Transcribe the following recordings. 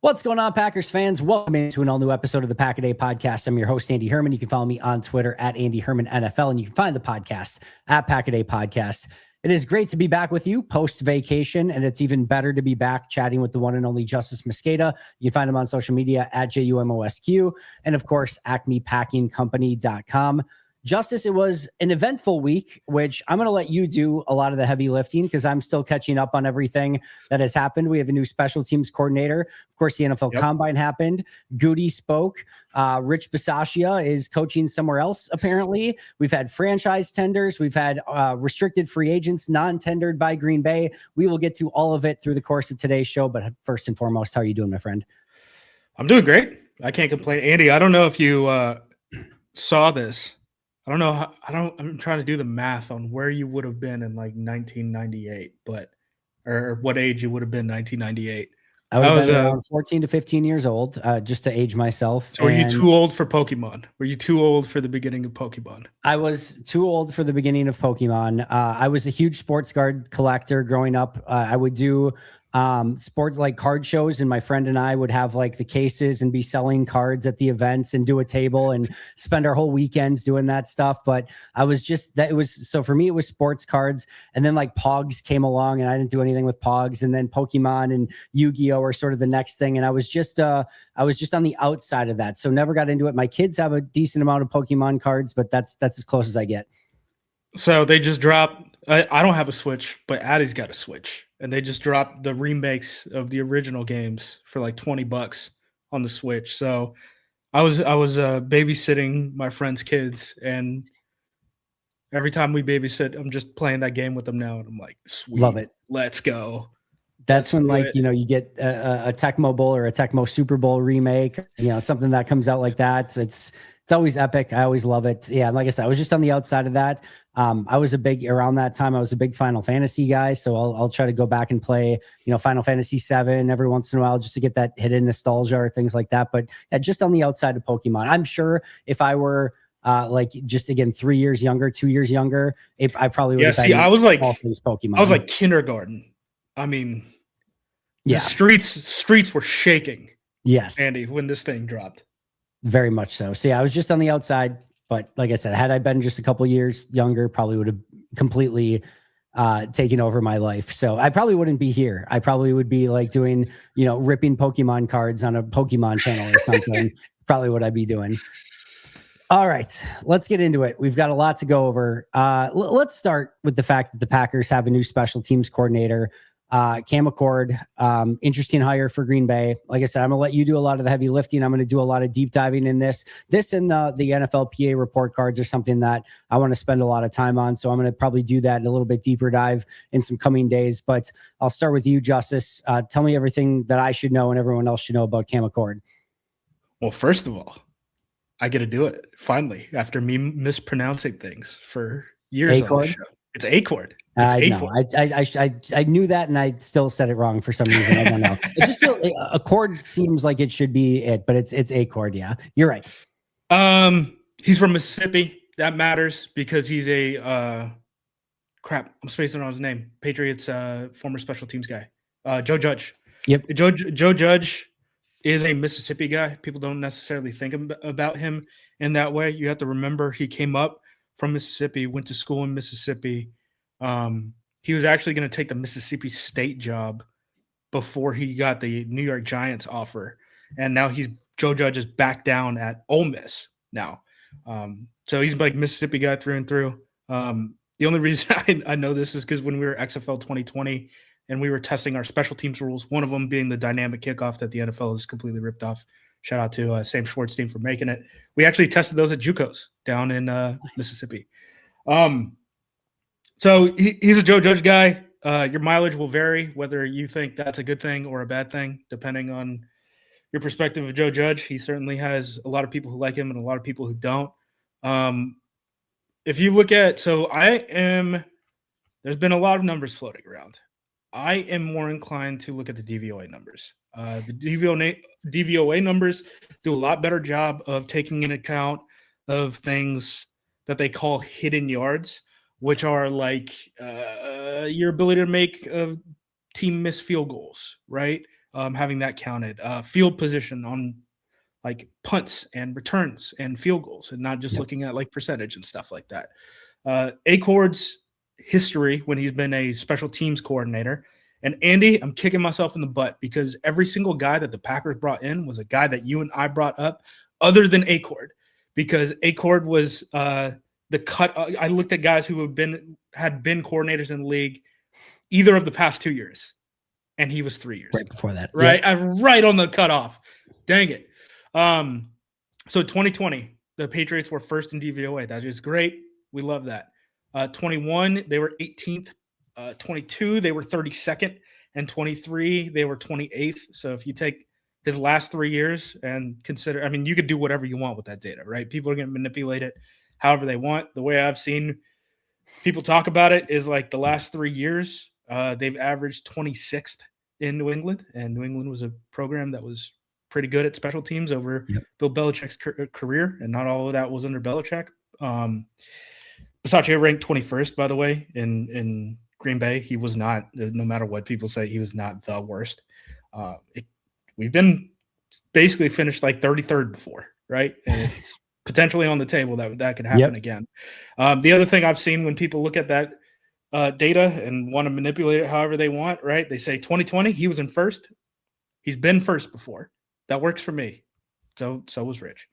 What's going on, Packers fans? Welcome into an all-new episode of the Pack-A-Day Podcast. I'm your host, Andy Herman. You can follow me on Twitter at Andy Herman NFL, and you can find the podcast at Pack-A-Day Podcast. It is great to be back with you post-vacation, and it's even better to be back chatting with the one and only Justis Mosqueda. You can find him on social media at JUMOSQ, and of course, acmepackingcompany.com. Justis, it was an eventful week, which I'm going to let you do a lot of the heavy lifting because I'm still catching up on everything that has happened. We have a new special teams coordinator. Of course, the NFL Combine happened. Goody spoke. Rich Bisaccia is coaching somewhere else, apparently. We've had franchise tenders. We've had restricted free agents non-tendered by Green Bay. We will get to all of it through the course of today's show. But first and foremost, how are you doing, my friend? I'm doing great. I can't complain. Andy, I don't know if you saw this. I don't know. I'm trying to do the math on where you would have been in like 1998, or what age you would have been in 1998. I was around 14 to 15 years old, just to age myself. So were you too old for Pokemon? Were you too old for the beginning of Pokemon? I was too old for the beginning of Pokemon. I was a huge sports card collector growing up. I would do sports like card shows, and my friend and I would have like the cases and be selling cards at the events and do a table and spend our whole weekends doing that stuff. But so for me, it was sports cards. And then like Pogs came along and I didn't do anything with Pogs. And then Pokemon and Yu-Gi-Oh are sort of the next thing. And I was just on the outside of that. So never got into it. My kids have a decent amount of Pokemon cards, but that's as close as I get. So they just dropped, I don't have a Switch, but Addie's got a Switch. And they just dropped the remakes of the original games for like $20 on the Switch. So I was babysitting my friend's kids, and every time we babysit, I'm just playing that game with them now, and I'm like, sweet, love it, let's go. That's when you get a Tecmo Bowl or a Tecmo Super Bowl remake, something that comes out like that. It's always epic. I always love it. Yeah, like I said, I was just on the outside of that. Around that time, I was a big Final Fantasy guy. So I'll try to go back and play, Final Fantasy 7 every once in a while just to get that hidden nostalgia or things like that. But yeah, just on the outside of Pokemon. I'm sure if I were just again 3 years younger, 2 years younger, I probably would have I was like all things Pokemon. I was like kindergarten. I mean, the streets were shaking. Yes, Andy, when this thing dropped. Very much so. So yeah, I was just on the outside, but like I said, had I been just a couple years younger, probably would have completely taken over my life. So I probably wouldn't be here. I probably would be like doing, ripping Pokemon cards on a Pokemon channel or something. Probably what I'd be doing. All right, let's get into it. We've got a lot to go over. Let's start with the fact that the Packers have a new special teams coordinator. Cam Achord, interesting hire for Green Bay. Like I said, I'm gonna let you do a lot of the heavy lifting. I'm gonna do a lot of deep diving in this. This and the NFLPA report cards are something that I want to spend a lot of time on. So I'm gonna probably do that in a little bit deeper dive in some coming days. But I'll start with you, Justis. Tell me everything that I should know and everyone else should know about Cam Achord. Well, first of all, I get to do it finally after me mispronouncing things for years on the show. It's Achord. I know. I knew that, and I still said it wrong for some reason. I don't know. It just feels Achord seems like it should be it, but it's Achord. Yeah, you're right. He's from Mississippi. That matters because he's a I'm spacing on his name. Patriots former special teams guy, Joe Judge. Yep. Joe Judge is a Mississippi guy. People don't necessarily think about him in that way. You have to remember he came up from Mississippi, went to school in Mississippi. He was actually going to take the Mississippi State job before he got the New York Giants offer. And now Joe Judge is back down at Ole Miss now. So he's like Mississippi guy through and through. The only reason I know this is because when we were XFL 2020 and we were testing our special teams rules, one of them being the dynamic kickoff that the NFL has completely ripped off. Shout out to Sam Schwartzstein for making it. We actually tested those at JUCOs down in Mississippi. So he's a Joe Judge guy. Your mileage will vary whether you think that's a good thing or a bad thing, depending on your perspective of Joe Judge. He certainly has a lot of people who like him and a lot of people who don't. If you look at, there's been a lot of numbers floating around. I am more inclined to look at the DVOA numbers. The DVOA numbers do a lot better job of taking into account of things that they call hidden yards, which are like your ability to make team miss field goals, right? having that counted. Field position on like punts and returns and field goals, and not just looking at like percentage and stuff like that. Achord's history when he's been a special teams coordinator. And Andy, I'm kicking myself in the butt because every single guy that the Packers brought in was a guy that you and I brought up other than Achord, because Achord was the cut. I looked at guys who had been coordinators in the league either of the past 2 years, and he was 3 years right before that. Right, right on the cutoff. Dang it. So 2020, the Patriots were first in DVOA. That is great. We love that. 21, they were 18th. 22, they were 32nd, and 23, they were 28th. So if you take his last 3 years and consider, I mean, you could do whatever you want with that data, right? People are going to manipulate it however they want. The way I've seen people talk about it is like the last 3 years, they've averaged 26th in New England, and New England was a program that was pretty good at special teams over Bill Belichick's career, and not all of that was under Belichick. Bisaccia ranked 21st, by the way, in Green Bay. He was not, no matter what people say, he was not the worst. We've been basically finished like 33rd before, right? And it's potentially on the table that could happen again. The other thing I've seen when people look at that data and want to manipulate it however they want, right? They say 2020, he was in first. He's been first before. That works for me. So was Rich.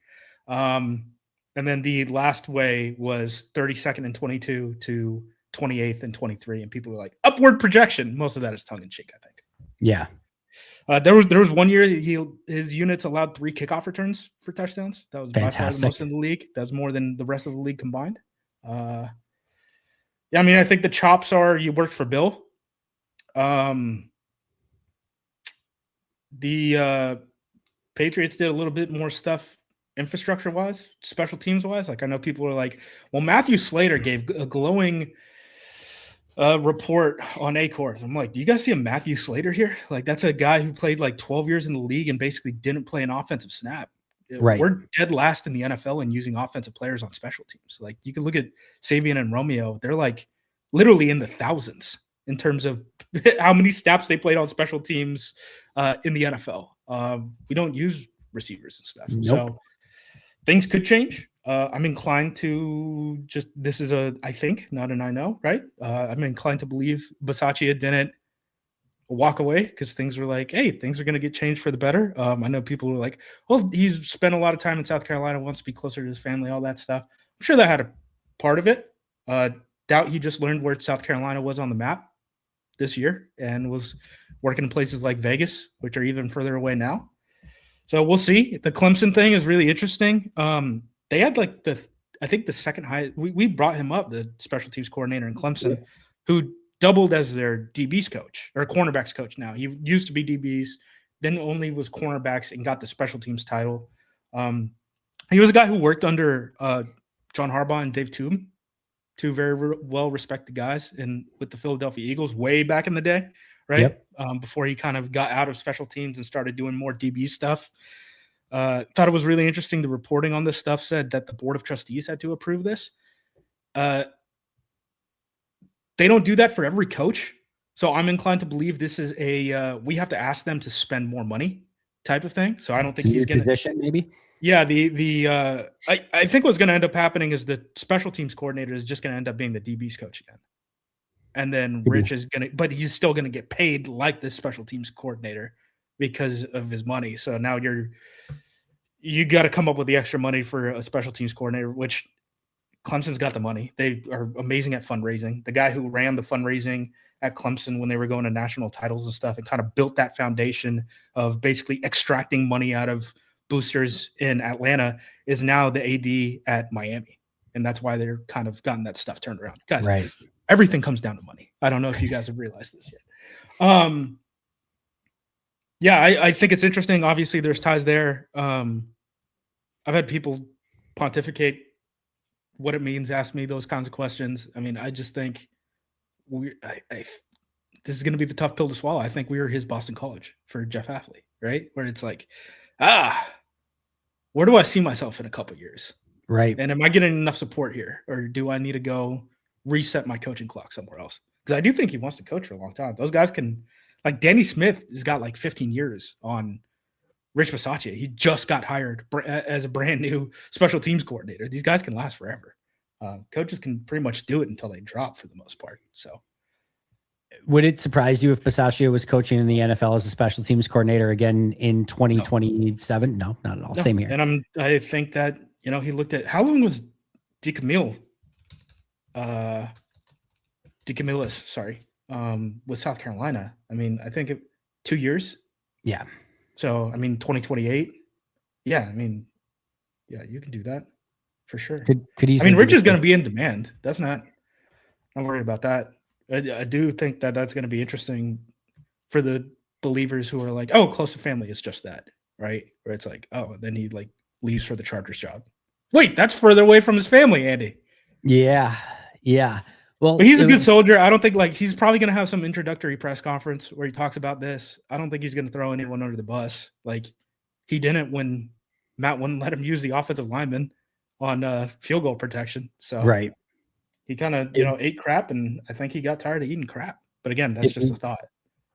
And then the last way was 32nd and 22 to 28th and 23. And people were like, upward projection. Most of that is tongue in cheek, I think. Yeah. There was 1 year his units allowed 3 kickoff returns for touchdowns. That was fantastic. By far the most in the league. That was more than the rest of the league combined. Yeah, I mean, I think the chops are you worked for Bill. The Patriots did a little bit more stuff infrastructure-wise, special teams-wise. Like I know people are like, well, Matthew Slater gave a glowing report on Achord. I'm like, do you guys see a Matthew Slater here? Like that's a guy who played like 12 years in the league and basically didn't play an offensive snap. Right. We're dead last in the NFL in using offensive players on special teams. Like you can look at Sabian and Romeo. They're like literally in the thousands in terms of how many snaps they played on special teams in the NFL. We don't use receivers and stuff. Nope. So things could change. I'm inclined to just, this is I think, not an I know, right? I'm inclined to believe Bisaccia didn't walk away because things were like, hey, things are going to get changed for the better. I know people were like, well, he's spent a lot of time in South Carolina, wants to be closer to his family, all that stuff. I'm sure that had a part of it. Doubt he just learned where South Carolina was on the map this year and was working in places like Vegas, which are even further away now. So we'll see. The Clemson thing is really interesting. They had like I think the second highest. We brought him up, the special teams coordinator in Clemson, who doubled as their DBs coach or cornerbacks coach. Now he used to be DBs, then only was cornerbacks and got the special teams title. He was a guy who worked under John Harbaugh and Dave Toome, two very well respected guys, and with the Philadelphia Eagles way back in the day, right? Yep. Before he kind of got out of special teams and started doing more DB stuff. Thought it was really interesting. The reporting on this stuff said that the board of trustees had to approve this. They don't do that for every coach. So I'm inclined to believe this is we have to ask them to spend more money type of thing. So I don't think he's going to position maybe. Yeah. I think what's going to end up happening is the special teams coordinator is just going to end up being the DB's coach again. And then Rich is going to, but he's still going to get paid like the special teams coordinator because of his money. So now you got to come up with the extra money for a special teams coordinator, which Clemson's got the money. They are amazing at fundraising. The guy who ran the fundraising at Clemson when they were going to national titles and stuff and kind of built that foundation of basically extracting money out of boosters in Atlanta is now the AD at Miami. And that's why they're kind of gotten that stuff turned around. Guys, right. Everything comes down to money. I don't know if you guys have realized this yet. Yeah, I think it's interesting. Obviously, there's ties there. I've had people pontificate what it means, ask me those kinds of questions. I mean, I just think this is going to be the tough pill to swallow. I think we were his Boston College for Jeff Hafley, right? Where it's like, where do I see myself in a couple years? Right. And am I getting enough support here? Or do I need to go reset my coaching clock somewhere else? Because I do think he wants to coach for a long time. Those guys can Like Danny Smith has got like 15 years on Rich Bisaccia. He just got hired as a brand new special teams coordinator. These guys can last forever. Coaches can pretty much do it until they drop for the most part. So, would it surprise you if Bisaccia was coaching in the NFL as a special teams coordinator again in 2027? No, not at all. no. Same here. And I think that, you know, he looked at how long was DeCamilis, sorry, with South Carolina. I mean, I think 2 years. Yeah. So, I mean, 2028. Yeah. I mean, yeah, you can do that for sure. Could I mean, Rich is going to be in demand. I'm worried about that. I do think that that's going to be interesting for the believers who are like, oh, close to family is just that, right? Where it's like, oh, then he like leaves for the Chargers job. Wait, that's further away from his family, Andy. Yeah. Yeah. Well, but he's a good soldier. I don't think like he's probably going to have some introductory press conference where he talks about this. I don't think he's going to throw anyone under the bus. Like he didn't when Matt wouldn't let him use the offensive lineman on field goal protection. So right. He kind of, ate crap, and I think he got tired of eating crap. But again, that's just a thought.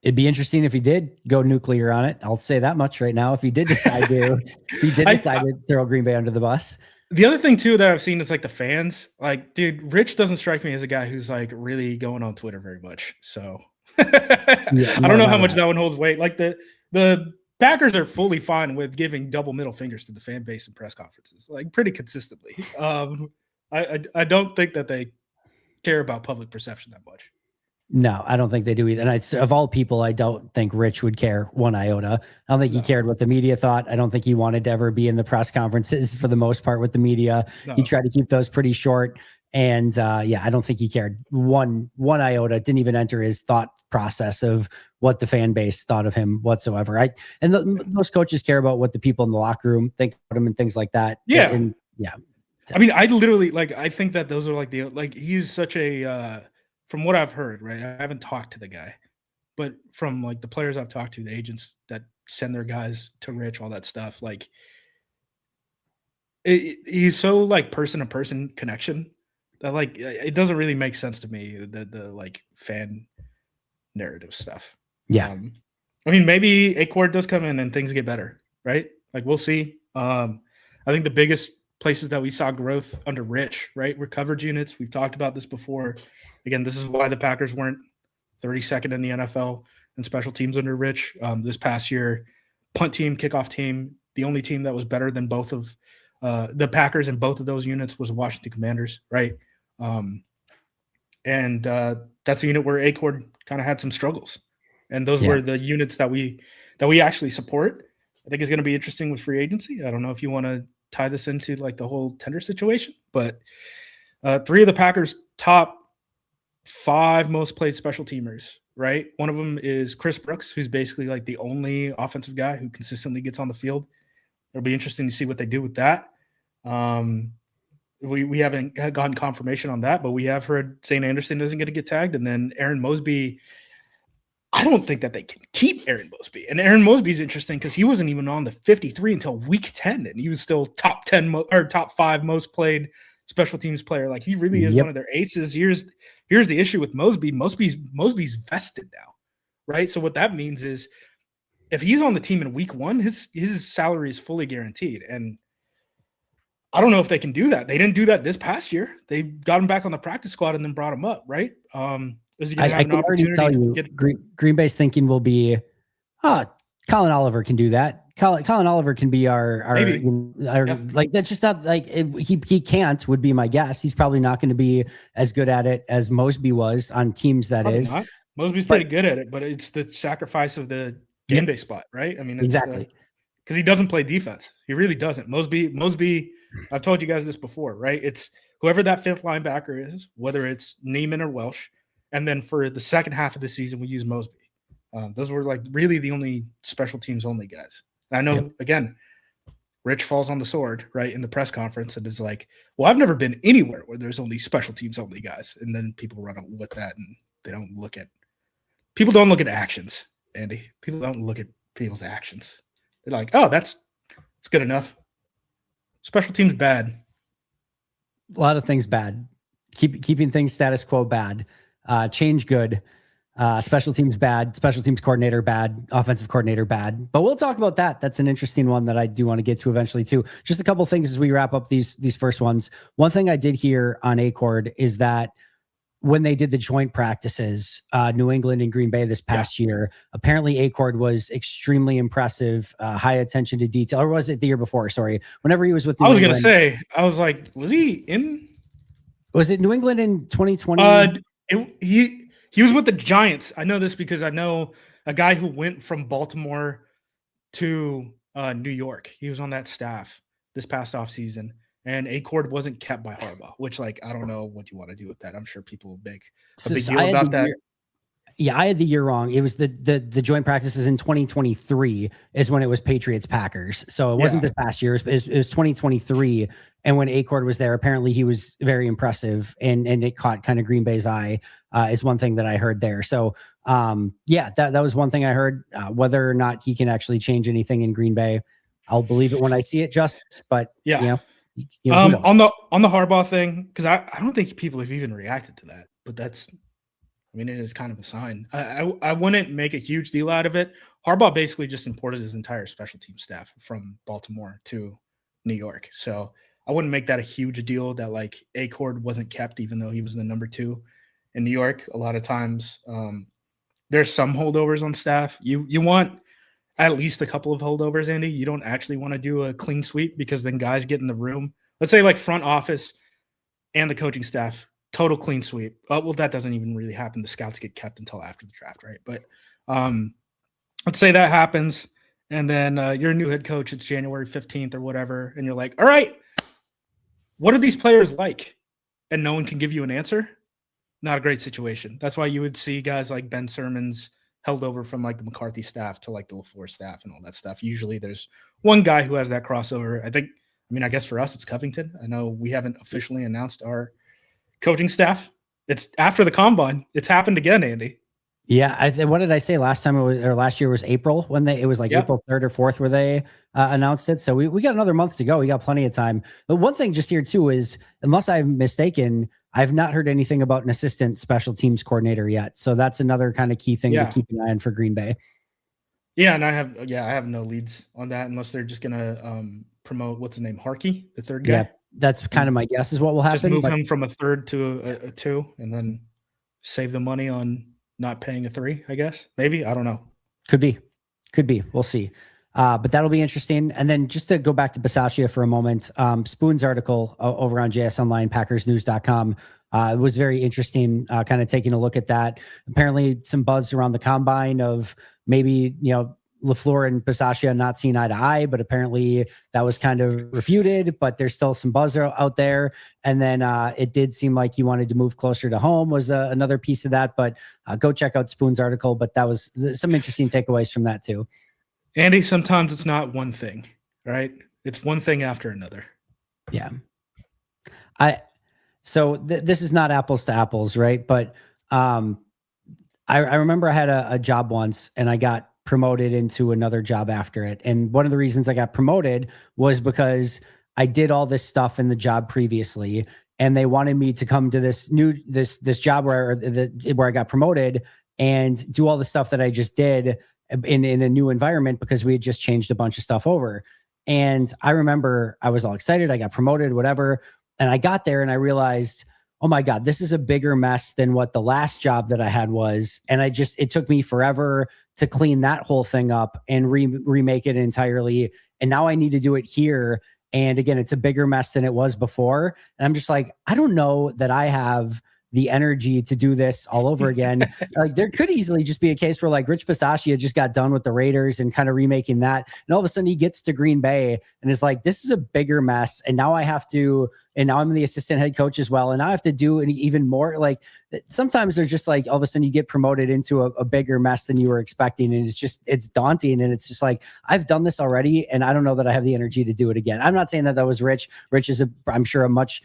It'd be interesting if he did go nuclear on it. I'll say that much right now. If he did decide to, to throw Green Bay under the bus. The other thing too that I've seen is like the fans. Like, dude, Rich doesn't strike me as a guy who's like really going on Twitter very much. So I don't know how much that one holds weight. Like the Packers are fully fine with giving double middle fingers to the fan base in press conferences, like pretty consistently. I don't think that they care about public perception that much. No, I don't think they do either. And of all people, I don't think Rich would care one iota. I don't think he cared what the media thought. I don't think he wanted to ever be in the press conferences for the most part with the media. No. He tried to keep those pretty short. And I don't think he cared one iota. Didn't even enter his thought process of what the fan base thought of him whatsoever. Most coaches care about what the people in the locker room think about him and things like that. Yeah. And, I mean, I literally I think that those are like he's such a from what I've heard, right? I haven't talked to the guy, but from like the players I've talked to, the agents that send their guys to Rich, all that stuff, like he's so like person to person connection that like it doesn't really make sense to me, the like fan narrative stuff. Yeah. I mean, maybe Achord does come in and things get better, right? Like we'll see. I think the biggest places that we saw growth under Rich, right, were coverage units. We've talked about this before. Again, this is why the Packers weren't 32nd in the NFL in special teams under Rich. This past year, punt team, kickoff team, the only team that was better than both of the Packers in both of those units was the Washington Commanders, right? And that's a unit where Achord kind of had some struggles. And those were the units that we actually support. I think it's going to be interesting with free agency. I don't know if you want to tie this into like the whole tender situation, but 3 of the Packers' top 5 most played special teamers, right? One of them is Chris Brooks, who's basically like the only offensive guy who consistently gets on the field. It'll be interesting to see what they do with that. We haven't gotten confirmation on that, but we have heard Zane Anderson isn't going to get tagged. And then Aaron Mosby, I don't think that they can keep Aaron Mosby. And Aaron Mosby is interesting because he wasn't even on the 53 until week 10, and he was still top 10 or top 5 most played special teams player. Like he really is one of their aces. Here's the issue with Mosby. Mosby's vested now, right? So what that means is if he's on the team in week 1, his salary is fully guaranteed. And I don't know if they can do that. They didn't do that this past year. They got him back on the practice squad and then brought him up, right? Is he going to have an opportunity to get Green Bay's thinking will be, Colin Oliver can do that. Colin Oliver can be our like that's just not like he can't would be my guess. He's probably not going to be as good at it as Mosby was on teams. Probably is. Not. Mosby's pretty good at it, but it's the sacrifice of the game day spot, right? I mean, exactly because he doesn't play defense. He really doesn't. Mosby. I've told you guys this before, right? It's whoever that 5th linebacker is, whether it's Neiman or Welsh. And then for the second half of the season, we use Mosby. Those were like really the only special teams only guys. And I know, again, Rich falls on the sword, right, in the press conference and is like, well, I've never been anywhere where there's only special teams only guys. And then people run with that and they don't look at – people don't look at actions, Andy. People don't look at people's actions. They're like, oh, it's good enough. Special teams bad. A lot of things bad. Keeping things status quo bad. Change good. Special teams bad, special teams coordinator bad, offensive coordinator bad. But we'll talk about that. That's an interesting one that I do want to get to eventually too. Just a couple things as we wrap up these first ones. One thing I did hear on Achord is that when they did the joint practices, New England and Green Bay this past year, apparently Achord was extremely impressive, high attention to detail. Or was it the year before? Sorry. Whenever he was with New I was England. going to say, I was like, was he in? Was it New England in 2020? He was with the Giants. I know this because I know a guy who went from Baltimore to New York. He was on that staff this past offseason. And Achord wasn't kept by Harbaugh, which, like, I don't know what you want to do with that. I'm sure people will make a big deal about that. I had the year wrong. It was the joint practices in 2023 is when it was Patriots Packers. So it wasn't this past year. It was 2023. And when Achord was there, apparently he was very impressive and it caught kind of Green Bay's eye is one thing that I heard there. So that was one thing I heard. Whether or not he can actually change anything in Green Bay, I'll believe it when I see it, Justis. But on the Harbaugh thing, because I don't think people have even reacted to that, but that's, I mean, it is kind of a sign. I wouldn't make a huge deal out of it. Harbaugh basically just imported his entire special team staff from Baltimore to New York. So I wouldn't make that a huge deal that, like, Achord wasn't kept, even though he was the number 2 in New York. A lot of times there's some holdovers on staff. You want at least a couple of holdovers, Andy. You don't actually want to do a clean sweep because then guys get in the room. Let's say like front office and the coaching staff, total clean sweep. Well, that doesn't even really happen. The scouts get kept until after the draft, right? But let's say that happens, and then you're a new head coach. It's January 15th or whatever, and you're like, all right, what are these players like? And no one can give you an answer. Not a great situation. That's why you would see guys like Ben Sermons held over from like the McCarthy staff to like the LaFleur staff and all that stuff. Usually there's one guy who has that crossover. I guess for us, it's Covington. I know we haven't officially announced our coaching staff. It's after the combine. It's happened again, Andy. Yeah. What did I say last time? Last year was April when it was like April 3rd or 4th where they announced it. So we got another month to go. We got plenty of time. But one thing just here too is, unless I'm mistaken, I've not heard anything about an assistant special teams coordinator yet. So that's another kind of key thing to keep an eye on for Green Bay. Yeah. And I have no leads on that unless they're just going to promote, what's his name? Harkey, the third guy. Yeah. That's kind of my guess is what will happen. Just move him from a 3rd to a 2 and then save the money on not paying a 3, I guess. Maybe. I don't know. Could be. We'll see. But that'll be interesting. And then just to go back to Bisaccia for a moment, Spoon's article over on JS Online, PackersNews.com, it was very interesting, kind of taking a look at that. Apparently some buzz around the combine of maybe, LaFleur and Bisaccia not seeing eye to eye, but apparently that was kind of refuted, but there's still some buzz out there. And then it did seem like he wanted to move closer to home was another piece of that, but go check out Spoon's article. But that was some interesting takeaways from that too. Andy, sometimes it's not one thing, right? It's one thing after another. Yeah. This is not apples to apples, right? But I remember I had a job once and I got promoted into another job after it. And one of the reasons I got promoted was because I did all this stuff in the job previously, and they wanted me to come to this job where I got promoted and do all the stuff that I just did in a new environment because we had just changed a bunch of stuff over. And I remember I was all excited. I got promoted, whatever. And I got there and I realized, oh my God, this is a bigger mess than what the last job that I had was. And it took me forever to clean that whole thing up and remake it entirely. And now I need to do it here. And again, it's a bigger mess than it was before. And I'm just like, I don't know that I have the energy to do this all over again. Like there could easily just be a case where like Rich Bisaccia just got done with the Raiders and kind of remaking that. And all of a sudden he gets to Green Bay and is like, this is a bigger mess. And now I'm the assistant head coach as well. And I have to do even more. Like sometimes they're just like, all of a sudden you get promoted into a bigger mess than you were expecting. And it's daunting. And it's just like, I've done this already. And I don't know that I have the energy to do it again. I'm not saying that was Rich. Rich is I'm sure a much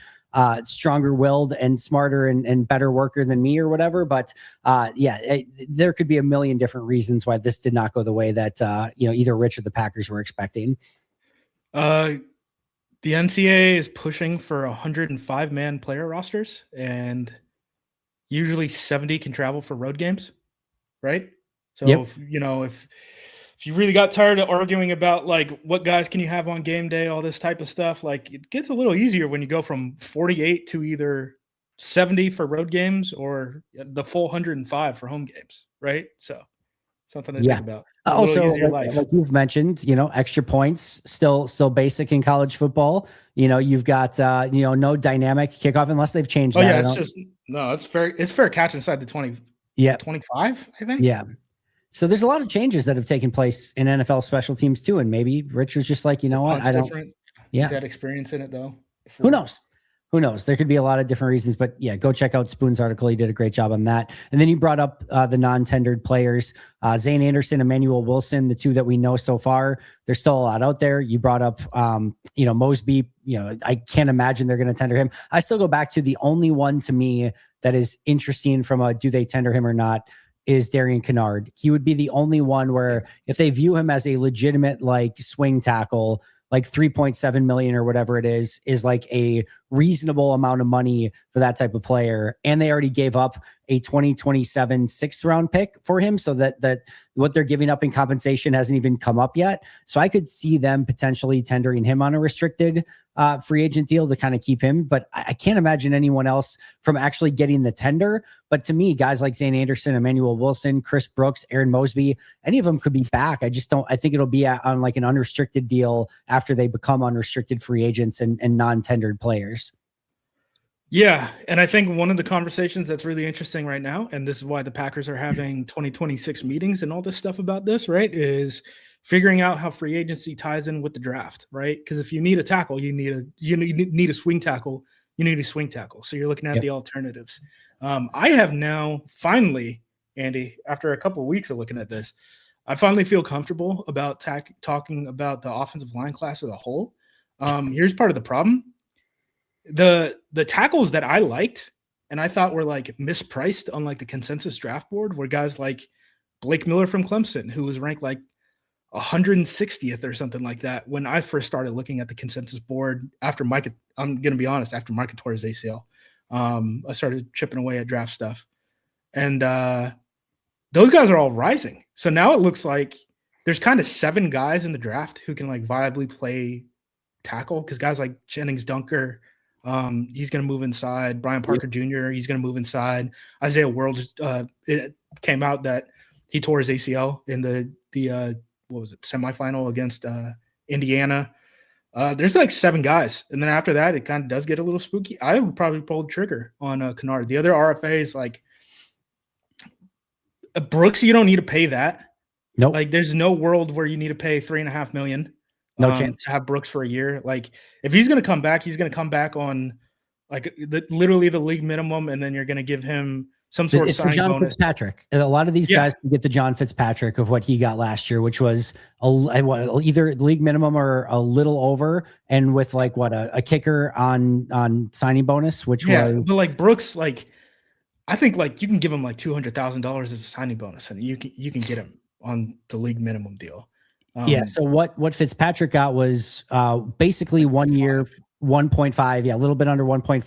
stronger willed and smarter and better worker than me or whatever. But there could be a million different reasons why this did not go the way that, either Rich or the Packers were expecting. The NCAA is pushing for 105-man player rosters, and usually 70 can travel for road games. right? So Yep. if you really got tired of arguing about like what guys can you have on game day, all this type of stuff, like it gets a little easier when you go from 48 to either 70 for road games or the full 105 for home games, right? So something to Yeah. think about. It's a little Also, easier life. like you've mentioned, extra points still basic in college football. You've got no dynamic kickoff unless they've changed Oh that. yeah, it's fair. It's fair catch inside the 20, Yeah. 25, I think. Yeah. So there's a lot of changes that have taken place in NFL special teams too, and maybe Rich was just like, you know what, Punt's I don't. different. Yeah. He's had experience in it though. Who Before. knows? Who knows? There could be a lot of different reasons, but yeah, go check out Spoon's article. He did a great job on that. And then you brought up the non-tendered players, Zane Anderson, Emmanuel Wilson, the two that we know so far. There's still a lot out there. You brought up, Mosby. I can't imagine they're going to tender him. I still go back to the only one to me that is interesting from a do they tender him or not is Darian Kennard. He would be the only one where if they view him as a legitimate like swing tackle, like 3.7 million or whatever it is like a reasonable amount of money for that type of player. And they already gave up a 2027 sixth round pick for him. So that what they're giving up in compensation hasn't even come up yet. So I could see them potentially tendering him on a restricted free agent deal to kind of keep him. But I can't imagine anyone else from actually getting the tender. But to me, guys like Zane Anderson, Emmanuel Wilson, Chris Brooks, Aaron Mosby, any of them could be back. I think it'll be on like an unrestricted deal after they become unrestricted free agents and non-tendered players. Yeah. And I think one of the conversations that's really interesting right now, and this is why the Packers are having 2026 meetings and all this stuff about this, right, is figuring out how free agency ties in with the draft, right? Because if you need a tackle, you need a swing tackle, you need a swing tackle. So you're looking at the alternatives. I have now finally, Andy, after a couple of weeks of looking at this, I finally feel comfortable about talking about the offensive line class as a whole. Here's part of the problem. The tackles that I liked and I thought were like mispriced on like the consensus draft board were guys like Blake Miller from Clemson, who was ranked like 160th or something like that when I first started looking at the consensus board after Mike. I'm going to be honest, after Mike tore his ACL, I started chipping away at draft stuff, and those guys are all rising. So now it looks like there's kind of 7 guys in the draft who can like viably play tackle, because guys like Jennings Dunker, he's going to move inside. Brian Parker Jr., he's going to move inside. Isaiah World, it came out that he tore his ACL in the what was it, semifinal against Indiana. There's like 7 guys. And then after that, it kind of does get a little spooky. I would probably pull the trigger on Kennard. The other RFAs, like Brooks, you don't need to pay that. Nope. Like there's no world where you need to pay $3.5 million. No chance to have Brooks for a year. Like if he's going to come back, he's going to come back on like literally the league minimum. And then you're going to give him some sort of signing bonus. John Fitzpatrick. A lot of these guys can get the John Fitzpatrick of what he got last year, which was either league minimum or a little over, and with like a kicker on signing bonus, which was. But like Brooks, like I think like you can give him like $200,000 as a signing bonus, and you can get him on the league minimum deal. So what Fitzpatrick got was basically 1 year. 1.5, a little bit under 1.5.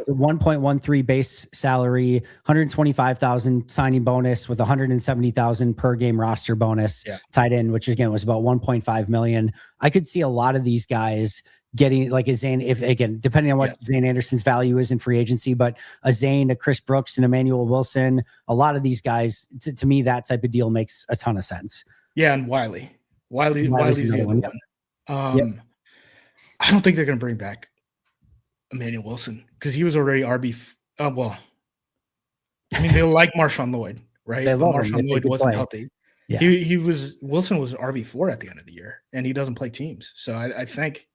1.13 base salary, 125,000 signing bonus with 170,000 per game roster bonus tied in, which again was about 1.5 million. I could see a lot of these guys getting like a Zane, if again, depending on what Zane Anderson's value is in free agency, but a Zane, a Chris Brooks, and Emmanuel Wilson, a lot of these guys, to me, that type of deal makes a ton of sense. Yeah, and Wiley's the other one. I don't think they're going to bring back Emmanuel Wilson because he was already RB. Well, I mean, they like Marshawn Lloyd, right? But Marshawn Lloyd wasn't healthy. Yeah. Wilson was RB4 at the end of the year, and he doesn't play teams. So I think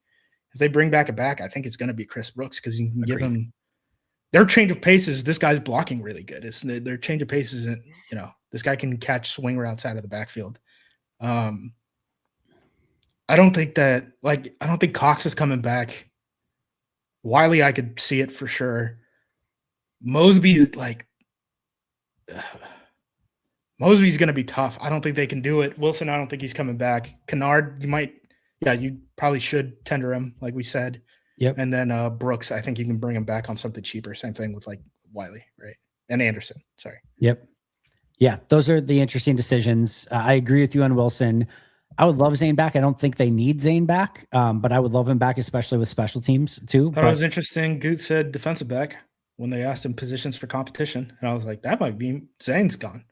if they bring back a back, I think it's going to be Chris Brooks because you can give him their change of paces. This guy's blocking really good. It's their change of paces, and this guy can catch swing routes out of the backfield. I don't think Cox is coming back. Wiley, I could see it for sure. Mosby, Mosby's going to be tough. I don't think they can do it. Wilson, I don't think he's coming back. Kennard, you probably should tender him, like we said. Yep. And then Brooks, I think you can bring him back on something cheaper. Same thing with like Wiley, right? And Anderson, sorry. Yep. Yeah, those are the interesting decisions. I agree with you on Wilson. I would love Zane back. I don't think they need Zane back, but I would love him back, especially with special teams too. That But was interesting. Goot said defensive back when they asked him positions for competition. And I was like, that might be Zane's gone.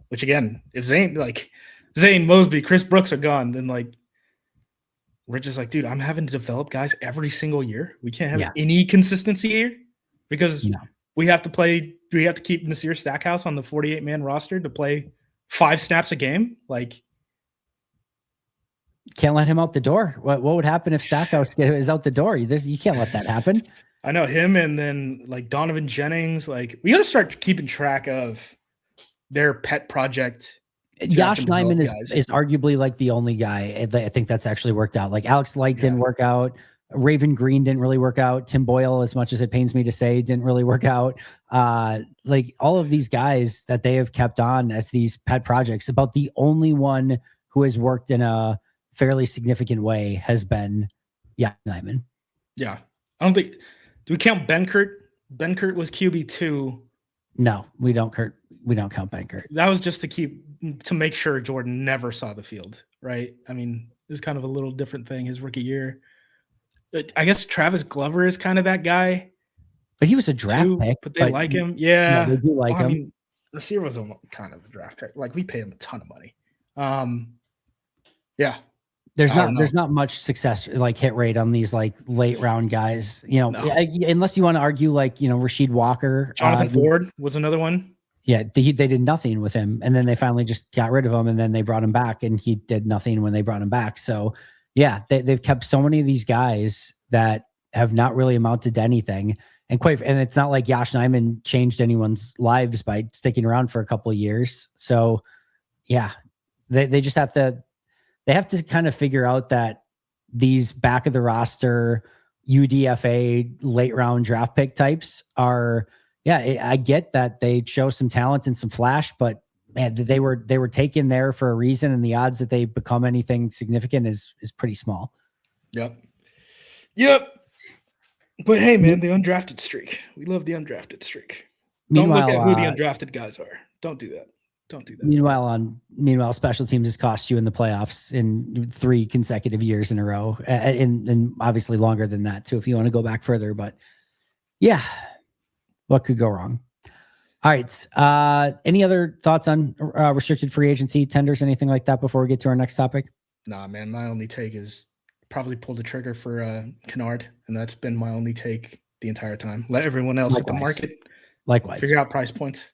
Which again, if Zane, Mosby, Chris Brooks are gone, then like we're just like, dude, I'm having to develop guys every single year. We can't have any consistency here because we have to keep Nasir Stackhouse on the 48-man roster to play 5 snaps a game. Like, can't let him out the door. What would happen if Stackhouse is out the door? You can't let that happen. I know him, and then like Donovan Jennings. Like, we got to start keeping track of their pet project. Josh Nyman is arguably like the only guy I think that's actually worked out. Like Alex Light didn't work out. Raven Green didn't really work out. Tim Boyle, as much as it pains me to say, didn't really work out. Like all of these guys that they have kept on as these pet projects, about the only one who has worked in a fairly significant way has been Nyman. Yeah. I don't think, do we count Benkert? Benkert was QB2. No, we don't count Benkert. That was just to make sure Jordan never saw the field, right? I mean, it's kind of a little different thing his rookie year. I guess Travis Glover is kind of that guy. But he was a draft pick. But they like him. Yeah. They do like him. I mean, Nasir was kind of a draft pick. Like, we paid him a ton of money. Yeah. There's not much success, like hit rate on these like late round guys, unless you want to argue like, Rasheed Walker. Jonathan Ford was another one. Yeah. They did nothing with him. And then they finally just got rid of him. And then they brought him back and he did nothing when they brought him back. So yeah, they've kept so many of these guys that have not really amounted to anything. And it's not like Josh Nyman changed anyone's lives by sticking around for a couple of years. So yeah, they just have to kind of figure out that these back of the roster UDFA late round draft pick types are, I get that they show some talent and some flash, but man, they were taken there for a reason, and the odds that they become anything significant is pretty small. Yep. But hey, man, the undrafted streak. We love the undrafted streak. Don't look at who the undrafted guys are. Don't do that. Meanwhile, special teams has cost you in the playoffs in 3 consecutive years in a row, and obviously longer than that too, if you want to go back further. But yeah, what could go wrong? All right. Any other thoughts on restricted free agency tenders, anything like that before we get to our next topic? Nah, man. My only take is probably pull the trigger for Kennard, and that's been my only take the entire time. Let everyone else hit the market. Likewise. Figure out price points.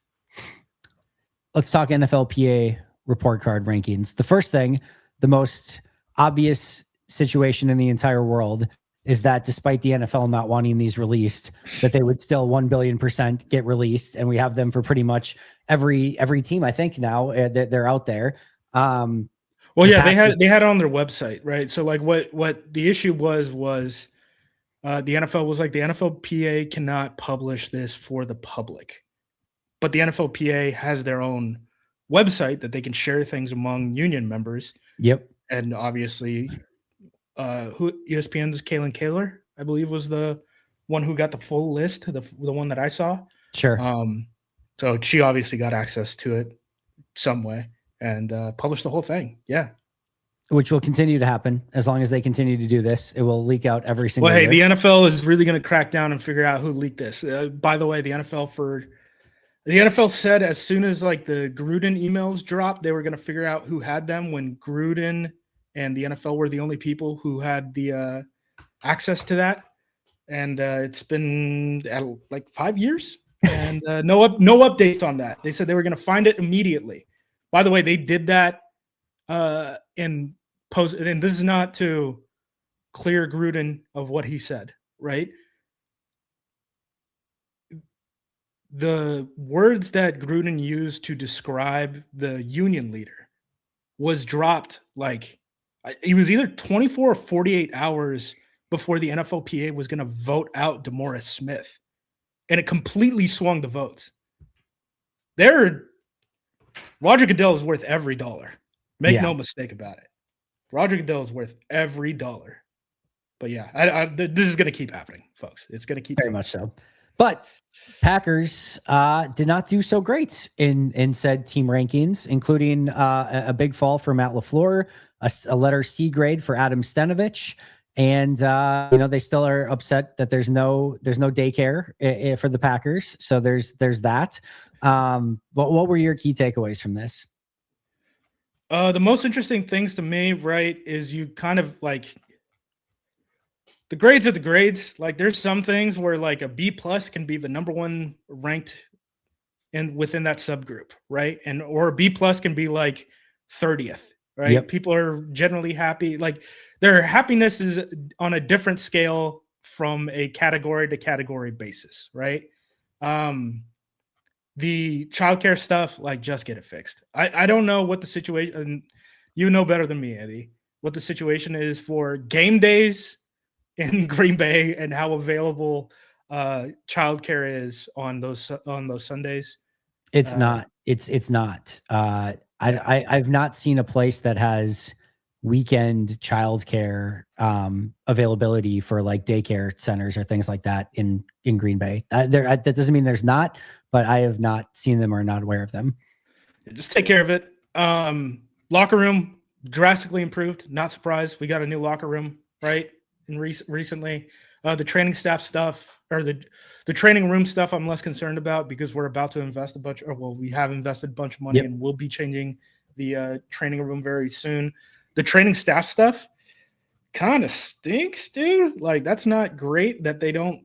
Let's talk NFLPA report card rankings. The first thing, the most obvious situation in the entire world is that despite the NFL not wanting these released, that they would still 1 billion% get released. And we have them for pretty much every team, I think now they're out there. Well, yeah, they had it on their website, right? So like what the issue was the NFL was like, the NFLPA cannot publish this for the public, but the NFLPA has their own website that they can share things among union members. Yep. And obviously, ESPN's Kaylin Kaler, I believe, was the one who got the full list, the one that I saw. Sure. So she obviously got access to it some way and published the whole thing. Yeah. Which will continue to happen as long as they continue to do this. It will leak out every single year. Well, hey, the NFL is really going to crack down and figure out who leaked this. By the way, the NFL said as soon as like the Gruden emails dropped, they were going to figure out who had them, when Gruden and the NFL were the only people who had the access to that. And it's been like 5 years and no updates on that. They said they were going to find it immediately. By the way, they did that and this is not to clear Gruden of what he said, right? The words that Gruden used to describe the union leader was dropped like it was either 24 or 48 hours before the NFLPA was going to vote out DeMaurice Smith. And it completely swung the votes. Roger Goodell is worth every dollar. Make no mistake about it. Roger Goodell is worth every dollar. But yeah, this is going to keep happening, folks. It's going to keep very much so. But Packers did not do so great in said team rankings, including a big fall for Matt LaFleur, a letter C grade for Adam Stenovich. And they still are upset that there's no daycare for the Packers. So there's that. What were your key takeaways from this? The most interesting things to me, right, is you kind of like the grades are the grades. Like there's some things where like a B+ can be the number one ranked within that subgroup, right? And or a B+ can be like 30th, right? Yep. People are generally happy. Like their happiness is on a different scale from a category to category basis, right? The childcare stuff, like just get it fixed. I don't know what the situation, you know better than me, Andy, what the situation is for game days in Green Bay and how available childcare is on those Sundays. It's not. It's not. I've not seen a place that has weekend childcare availability for like daycare centers or things like that in Green Bay. That doesn't mean there's not, but I have not seen them or not aware of them. Just take care of it. Locker room drastically improved. Not surprised. We got a new locker room, right? And recently, the training staff stuff or the training room stuff, I'm less concerned about because we're about to invest we have invested a bunch of money and we'll be changing the training room very soon. The training staff stuff kind of stinks, dude. Like that's not great that they don't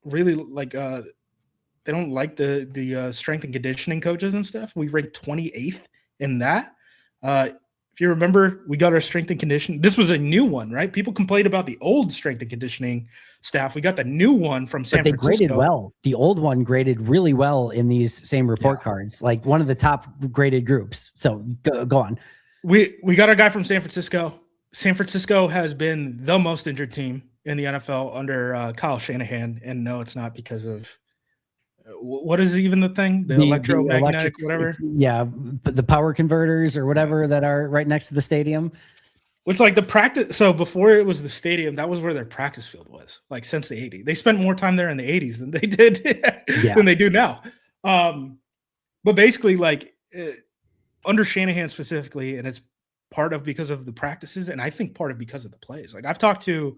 really like they don't like the strength and conditioning coaches and stuff. We ranked 28th in that. If you remember, we got our strength and conditioning. This was a new one, right? People complained about the old strength and conditioning staff. We got the new one from San Francisco. They graded well. The old one graded really well in these same report cards, like one of the top graded groups. So go on. We got our guy from San Francisco. San Francisco has been the most injured team in the NFL under Kyle Shanahan. And no, it's not because of what is even the thing? The electromagnetic, whatever. Yeah, the power converters or whatever that are right next to the stadium. Which like the practice. So before it was the stadium, that was where their practice field was. Like since the 80s, they spent more time there in the 80s than they did than they do now. But basically, like under Shanahan specifically, and it's part of because of the practices, and I think part of because of the plays. Like I've talked to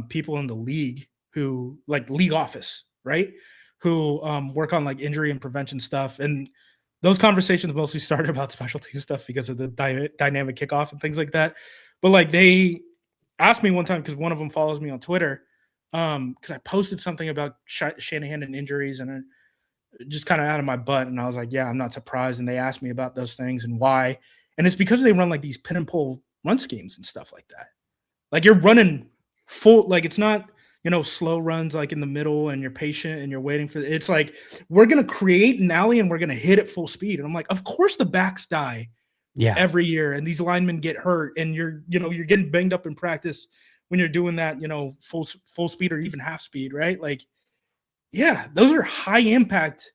people in the league who like league office, right? Who work on like injury and prevention stuff. And those conversations mostly started about special team stuff because of the dynamic kickoff and things like that. But like they asked me one time, because one of them follows me on Twitter, because I posted something about Shanahan and injuries and just kind of out of my butt. And I was like, yeah, I'm not surprised. And they asked me about those things and why. And it's because they run like these pin and pull run schemes and stuff like that. Like you're running full, like it's not, slow runs like in the middle and you're patient and you're waiting for it's like, we're going to create an alley and we're going to hit it full speed. And I'm like, of course the backs die every year. And these linemen get hurt and you're getting banged up in practice when you're doing that, full speed or even half speed. Right. Like, yeah, those are high impact.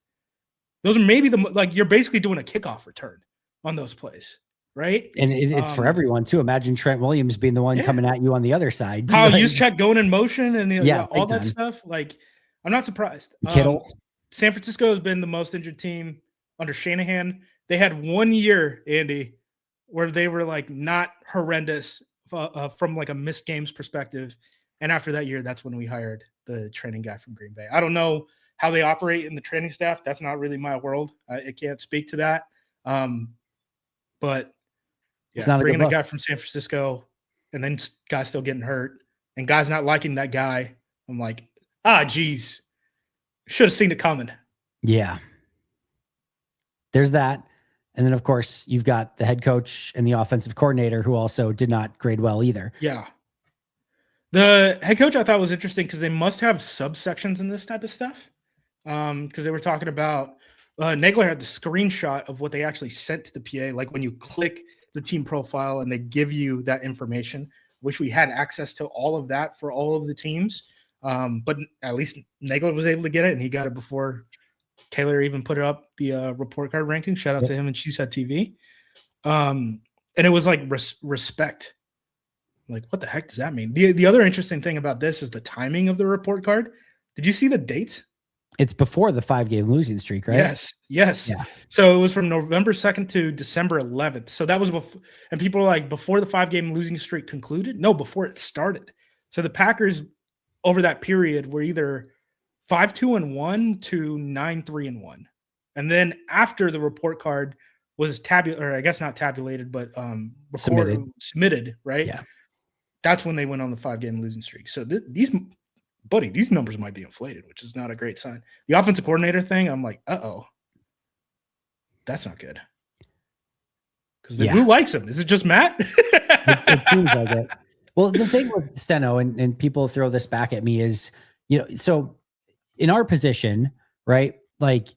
Those are maybe you're basically doing a kickoff return on those plays. Right. And it's for everyone too. Imagine Trent Williams being the one coming at you on the other side. Kyle Juszczyk going in motion and all that stuff. Like, I'm not surprised. Kittle. San Francisco has been the most injured team under Shanahan. They had 1 year, Andy, where they were like not horrendous from like a missed games perspective. And after that year, that's when we hired the training guy from Green Bay. I don't know how they operate in the training staff. That's not really my world. I can't speak to that. But it's not bringing a guy from San Francisco and then guys still getting hurt and guys not liking that guy. I'm like, geez, should have seen it coming. Yeah. There's that. And then, of course, you've got the head coach and the offensive coordinator who also did not grade well either. Yeah. The head coach I thought was interesting because they must have subsections in this type of stuff. Because they were talking about Nagler had the screenshot of what they actually sent to the PA. Like when you click the team profile and they give you that information, wish we had access to all of that for all of the teams. But at least Nagler was able to get it and he got it before Taylor even put it up, the report card ranking. Shout out to him and She Said TV. And it was like respect. Like, what the heck does that mean? The other interesting thing about this is the timing of the report card. Did you see the dates? It's before the 5-game losing streak, right? Yes. Yeah. So it was from November 2nd to December 11th. So that was before, and people are like, before the 5-game losing streak concluded? No, before it started. So the Packers over that period were either 5-2-1 to 9-3-1. And then after the report card was or I guess not tabulated, but submitted, right? Yeah. That's when they went on the 5-game losing streak. So these numbers might be inflated, which is not a great sign. The offensive coordinator thing, I'm like, that's not good. Because who likes him? Is it just Matt? It seems like it. Well, the thing with Steno, and people throw this back at me, is, so in our position, right? Like,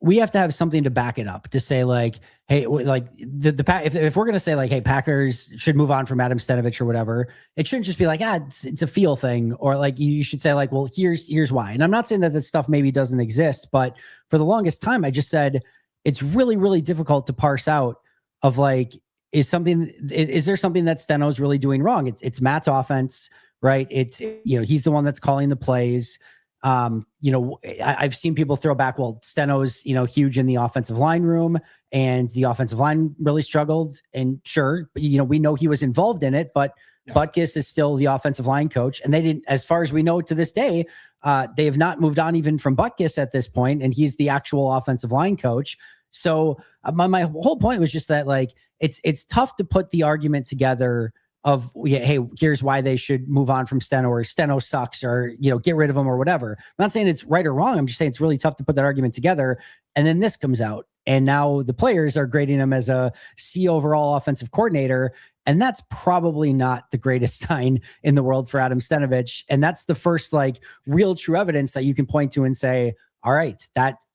we have to have something to back it up, to say like, hey, like if we're going to say like, hey, Packers should move on from Adam Stenavich or whatever, it shouldn't just be like, it's a feel thing, or like you should say like, well, here's why. And I'm not saying that this stuff maybe doesn't exist, but for the longest time, I just said it's really, really difficult to parse out of like, is there something that Steno's really doing wrong? It's Matt's offense, right? It's, he's the one that's calling the plays. I've seen people throw back, well, Steno's, huge in the offensive line room, and the offensive line really struggled. And sure, we know he was involved in it, but Butkus is still the offensive line coach. And they didn't, as far as we know to this day, they have not moved on even from Butkus at this point, and he's the actual offensive line coach. So my whole point was just that, like, it's tough to put the argument together of, hey, here's why they should move on from Steno, or Steno sucks, or, get rid of him or whatever. I'm not saying it's right or wrong. I'm just saying it's really tough to put that argument together. And then this comes out, and now the players are grading him as a C overall offensive coordinator. And that's probably not the greatest sign in the world for Adam Stenavich. And that's the first like real true evidence that you can point to and say, all right,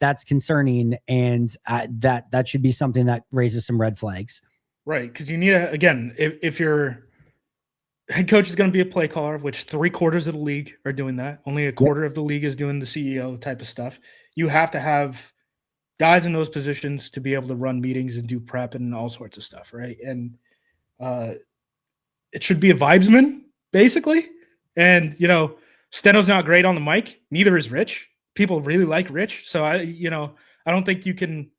that's concerning. And that should be something that raises some red flags. Right. Because you need again, if your head coach is going to be a play caller, which 3/4 of the league are doing that. Only a quarter of the league is doing the CEO type of stuff. You have to have guys in those positions to be able to run meetings and do prep and all sorts of stuff, right? And it should be a vibesman, basically. And, Steno's not great on the mic. Neither is Rich. People really like Rich. So, I don't think you can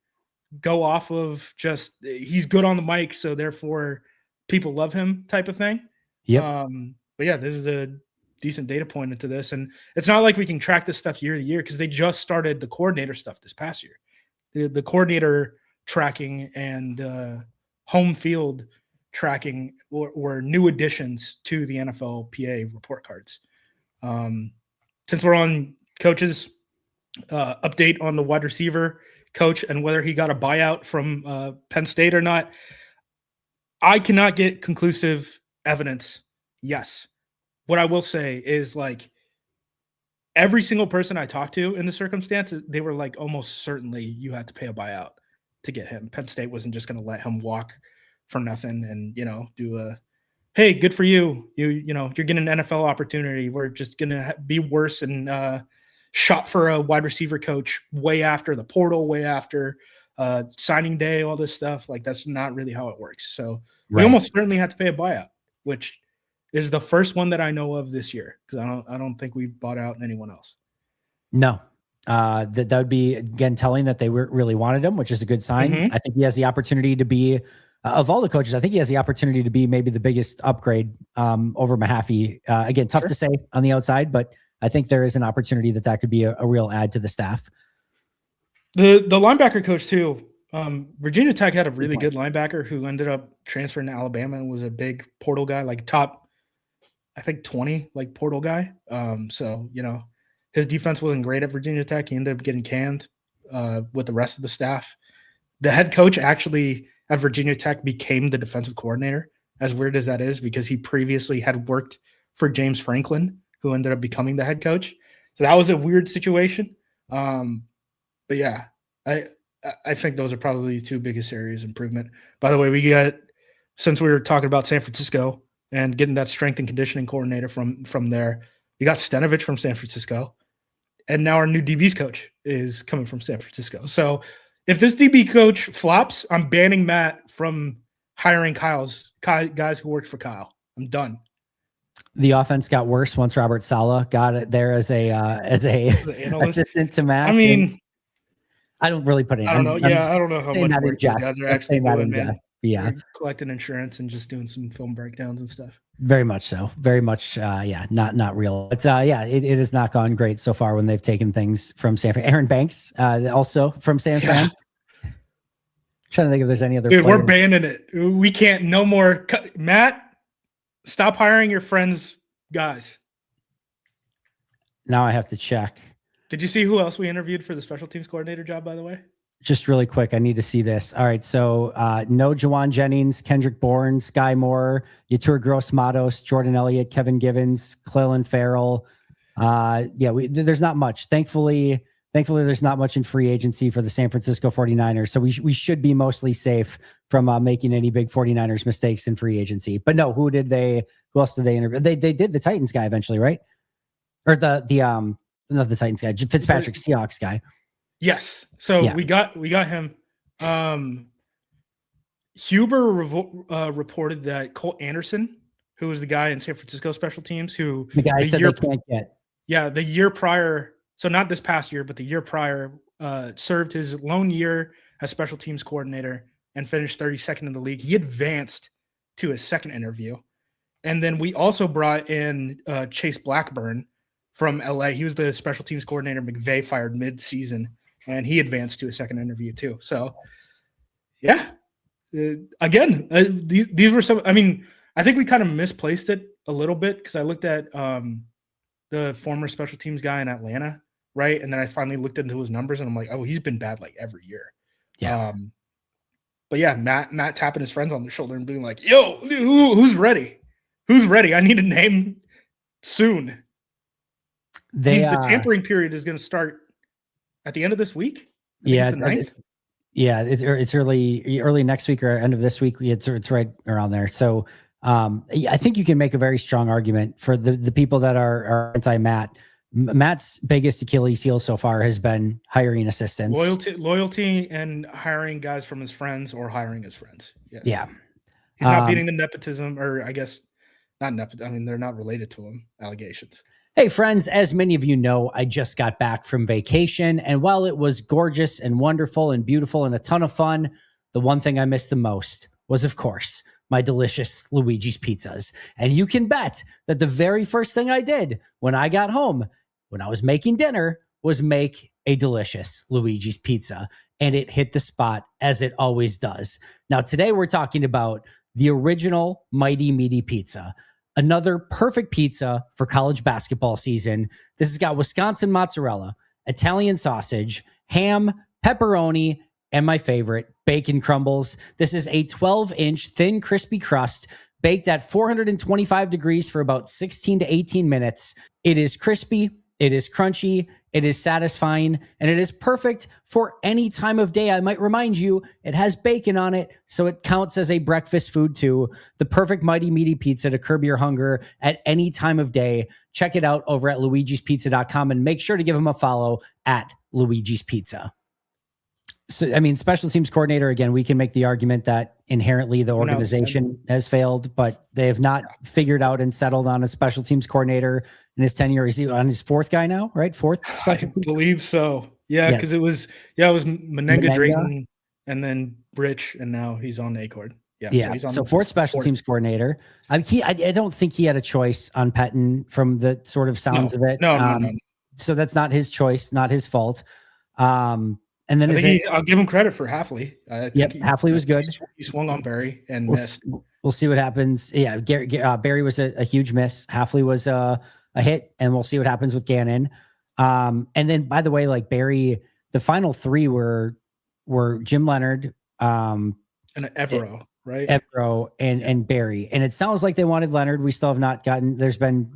go off of just he's good on the mic, so therefore people love him type of thing. Yep. But yeah, this is a decent data point into this. And it's not like we can track this stuff year to year, because they just started the coordinator stuff this past year. The coordinator tracking and home field tracking were new additions to the NFLPA report cards. Since we're on coaches, update on the wide receiver coach and whether he got a buyout from Penn State or not. I cannot get conclusive evidence. Yes. What I will say is, like, every single person I talked to in the circumstance, they were like, almost certainly you had to pay a buyout to get him. Penn State wasn't just going to let him walk for nothing and, do a, hey, good for you. You're getting an NFL opportunity. We're just going to be worse and shot for a wide receiver coach way after the portal, way after signing day, all this stuff. Like, that's not really how it works. So we almost certainly had to pay a buyout, which is the first one that I know of this year, because I don't think we bought out anyone else. No. That would be, again, telling that they really wanted him, which is a good sign. I think he has the opportunity to be, of all the coaches, I think he has the opportunity to be maybe the biggest upgrade over Mahaffey. Again, tough to say on the outside, but I think there is an opportunity that could be a real add to the staff. The linebacker coach too. Virginia Tech had a really good linebacker who ended up transferring to Alabama and was a big portal guy, like top, I think 20, like portal guy. So, his defense wasn't great at Virginia Tech. He ended up getting canned with the rest of the staff. The head coach actually at Virginia Tech became the defensive coordinator, as weird as that is, because he previously had worked for James Franklin, who ended up becoming the head coach. So that was a weird situation. But yeah, I think those are probably the two biggest areas of improvement. By the way, since we were talking about San Francisco and getting that strength and conditioning coordinator from there, we got Stenavich from San Francisco, and now our new DB's coach is coming from San Francisco. So if this DB coach flops, I'm banning Matt from hiring guys who worked for Kyle. I'm done. The offense got worse once Robert Saleh got it there as a assistant to Matt. I mean, I don't really put it. I don't know. I don't know how much work those guys are actually doing, man. Yeah, they're collecting insurance and just doing some film breakdowns and stuff. Very much so. Very much. Not real. But it has not gone great so far when they've taken things from San Fran. Aaron Banks, also from San Fran. Trying to think if there's any other. Dude, we're banning it. We can't. No more. Matt, stop hiring your friends' guys. Now I have to check. Did you see who else we interviewed for the special teams coordinator job, by the way? Just really quick, I need to see this. All right, so no Jawan Jennings, Kendrick Bourne, Sky Moore, Yetur Gross-Matos, Jordan Elliott, Kevin Givens, Clelin Farrell. There's not much. Thankfully, there's not much in free agency for the San Francisco 49ers, so we should be mostly safe from making any big 49ers mistakes in free agency. But no, who else did they interview? They did the Titans guy eventually, right? Or not the Titans guy, Fitzpatrick Seahawks guy. Yes. So we got him. Huber reported that Colt Anderson, who was the guy in San Francisco special teams, who the guy said they can't get. Yeah, the year prior, so not this past year, but the year prior, served his lone year as special teams coordinator and finished 32nd in the league. He advanced to his second interview. And then we also brought in Chase Blackburn from LA. He was the special teams coordinator McVay fired mid-season, and he advanced to a second interview too. So, these were some. I mean, I think we kind of misplaced it a little bit because I looked at the former special teams guy in Atlanta, right? And then I finally looked into his numbers, and I'm like, oh, he's been bad like every year. Yeah. But yeah, Matt tapping his friends on the shoulder and being like, yo, who's ready? Who's ready? I need a name soon. The tampering period is going to start at the end of this week. It's early next week or end of this week. It's right around there. So I think you can make a very strong argument for the people that are anti-Matt. Matt's biggest Achilles heel so far has been hiring assistants, loyalty, and hiring guys from his friends or hiring his friends. Yes. Yeah, he's not beating the nepotism, or I guess not nepotism. I mean, they're not related to him. Allegations. Hey friends, as many of you know, I just got back from vacation, and while it was gorgeous and wonderful and beautiful and a ton of fun, the one thing I missed the most was, of course, my delicious Luigi's pizzas. And you can bet that the very first thing I did when I got home, when I was making dinner, was make a delicious Luigi's pizza. And it hit the spot as it always does. Now, today we're talking about the original Mighty Meaty Pizza. Another perfect pizza for college basketball season. This has got Wisconsin mozzarella, Italian sausage, ham, pepperoni, and my favorite, bacon crumbles. This is a 12-inch thin, crispy crust baked at 425 degrees for about 16 to 18 minutes. It is crispy, it is crunchy, it is satisfying, and it is perfect for any time of day. I might remind you, it has bacon on it, so it counts as a breakfast food too. The perfect Mighty Meaty Pizza to curb your hunger at any time of day. Check it out over at luigispizza.com and make sure to give them a follow at Luigi's Pizza. So, I mean, special teams coordinator, again, we can make the argument that inherently the organization has failed, but they have not figured out and settled on a special teams coordinator in his tenure. Is he on his fourth guy now, right? Fourth special teams? I believe so. Yeah, because it was Menenga, Drayton, and then Rich, and now he's on Achord. Yeah. So fourth special teams coordinator. I don't think he had a choice on Pettine from the sort of sounds of it. No. So that's not his choice, not his fault. And then I'll give him credit for Hafley. Hafley was good. He swung on Barry and missed. We'll see what happens. Yeah, Barry was a huge miss. Hafley was a hit, and we'll see what happens with Gannon. And then, by the way, like Barry, the final three were Jim Leonard, and Evero, right? Evero and Barry. And it sounds like they wanted Leonard. We still have not gotten. There's been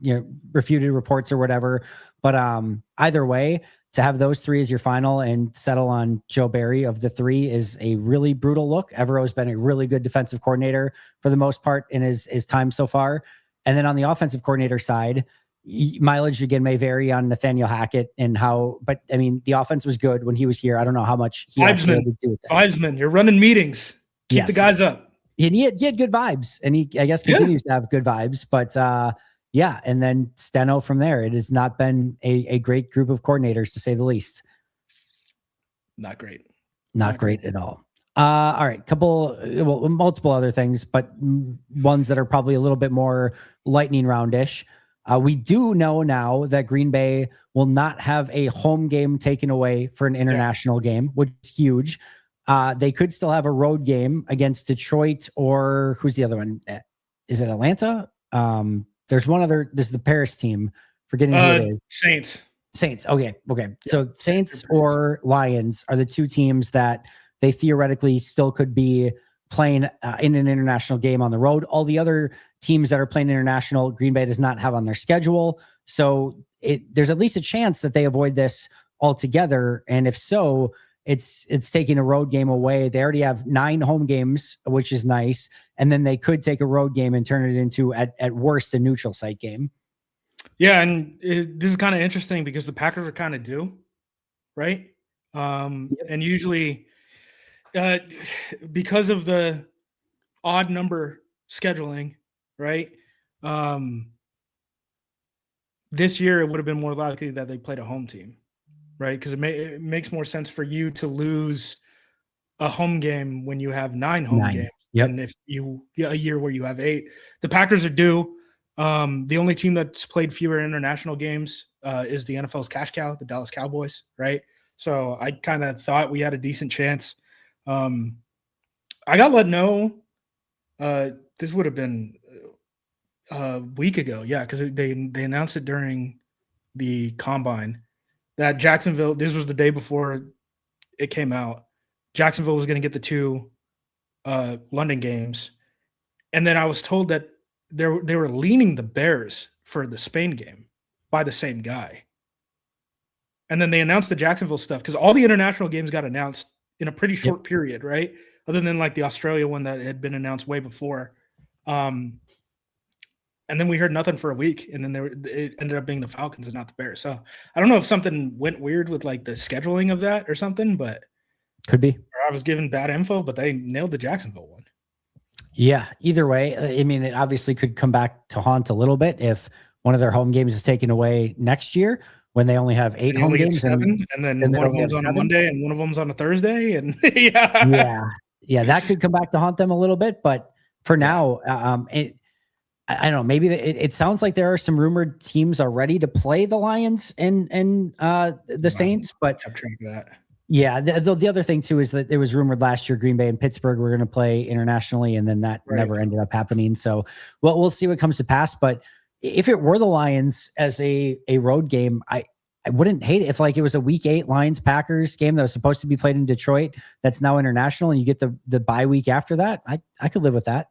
refuted reports or whatever. But either way, to have those three as your final and settle on Joe Barry of the three is a really brutal look. Evero has been a really good defensive coordinator for the most part in his time so far. And then on the offensive coordinator side, mileage again may vary on Nathaniel Hackett and how, but I mean, the offense was good when he was here. I don't know how much he actually had to do with that. Vibesman, you're running meetings. Keep the guys up. And he had good vibes, and he, I guess, continues to have good vibes. But yeah, and then Steno from there. It has not been a great group of coordinators, to say the least. Not great. Not great at all. All right, multiple other things, but ones that are probably a little bit more lightning roundish. We do know now that Green Bay will not have a home game taken away for an international game, which is huge. They could still have a road game against Detroit, or who's the other one? Is it Atlanta? There's one other. This is the Paris team. Forgetting who it is. Saints. Okay. Yeah. So Saints or Lions are the two teams that they theoretically still could be playing in an international game on the road. All the other teams that are playing international, Green Bay does not have on their schedule. So there's at least a chance that they avoid this altogether. And if so, it's taking a road game away. They already have 9 home games, which is nice. And then they could take a road game and turn it into, at worst, a neutral site game. Yeah, and this is kind of interesting because the Packers are kind of due, right? And usually, because of the odd number scheduling, right? This year it would have been more likely that they played a home team, right? Because it makes more sense for you to lose a home game when you have 9 home games than if a year where you have 8. The Packers are due. The only team that's played fewer international games is the NFL's cash cow, the Dallas Cowboys, right? So I kind of thought we had a decent chance. I got let know this would have been a week ago, because they announced it during the combine that Jacksonville. This was the day before it came out. Jacksonville was going to get the 2 London games, and then I was told that they were leaning the Bears for the Spain game by the same guy. And then they announced the Jacksonville stuff because all the international games got announced in a pretty short period, right? Other than like the Australia one that had been announced way before. And then we heard nothing for a week, and then it ended up being the Falcons and not the Bears. So I don't know if something went weird with like the scheduling of that or something, but could be. Or I was given bad info, but they nailed the Jacksonville one. Yeah, either way, I mean, it obviously could come back to haunt a little bit if one of their home games is taken away next year when they only have 8 home games. 7, and then one of them's on a Monday and one of them's on a Thursday. And yeah, that could come back to haunt them a little bit. But for now, I don't know. Maybe it sounds like there are some rumored teams already to play the Lions and the Saints, but kept track of that. Yeah, the other thing too is that it was rumored last year Green Bay and Pittsburgh were going to play internationally, and then that never ended up happening. So, we'll see what comes to pass. But if it were the Lions as a road game, I wouldn't hate it if like it was a Week 8 Lions Packers game that was supposed to be played in Detroit that's now international, and you get the bye week after that. I could live with that.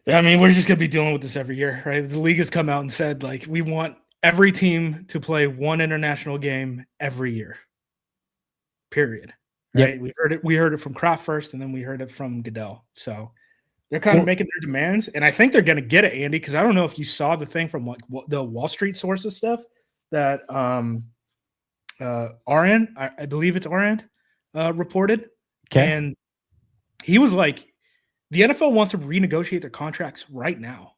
Yeah, I mean, we're just going to be dealing with this every year, right? The league has come out and said like we want every team to play one international game every year. Period. Right. Yep. We heard it from Kraft first, and then we heard it from Goodell. So they're kind of making their demands, and I think they're going to get it, Andy, because I don't know if you saw the thing from the Wall Street sources stuff that RN, I believe it's RN, reported. Okay. And he was like, the NFL wants to renegotiate their contracts right now,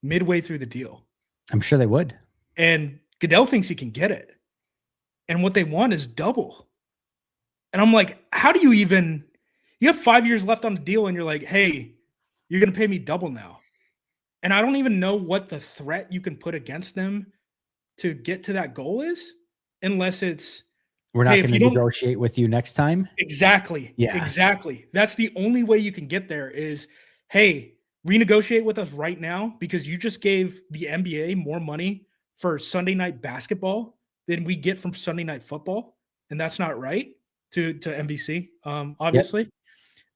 midway through the deal. I'm sure they would. And Goodell thinks he can get it. And what they want is double. And I'm like, how do you have 5 years left on the deal and you're like, hey, you're going to pay me double now. And I don't even know what the threat you can put against them to get to that goal is, unless it's, we're not going to negotiate with you next time. Exactly. Yeah. Exactly. That's the only way you can get there is, hey, renegotiate with us right now because you just gave the NBA more money for Sunday night basketball than we get from Sunday night football. And that's not right. To NBC, obviously. Yep.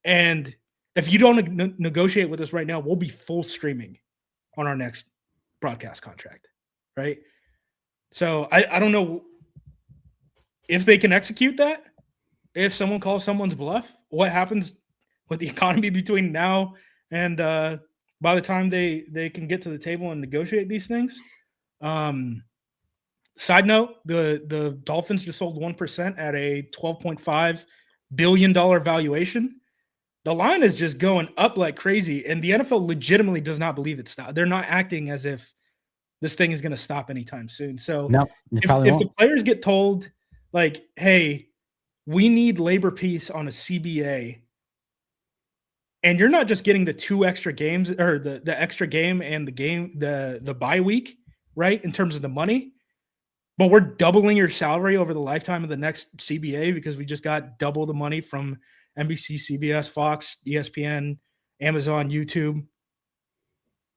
And if you don't negotiate with us right now, we'll be full streaming on our next broadcast contract, right? So I don't know if they can execute that. If someone calls someone's bluff, what happens with the economy between now and by the time they can get to the table and negotiate these things? Side note, the Dolphins just sold 1% at a $12.5 billion valuation. The line is just going up like crazy, and the NFL legitimately does not believe it's stopped. They're not acting as if this thing is going to stop anytime soon. So No, it if probably the won't. players get told, like, hey, we need labor peace on a CBA, and you're not just getting the 2 extra games or the extra game and the bye week, right, in terms of the money, but we're doubling your salary over the lifetime of the next CBA because we just got double the money from NBC, CBS, Fox, ESPN, Amazon, YouTube.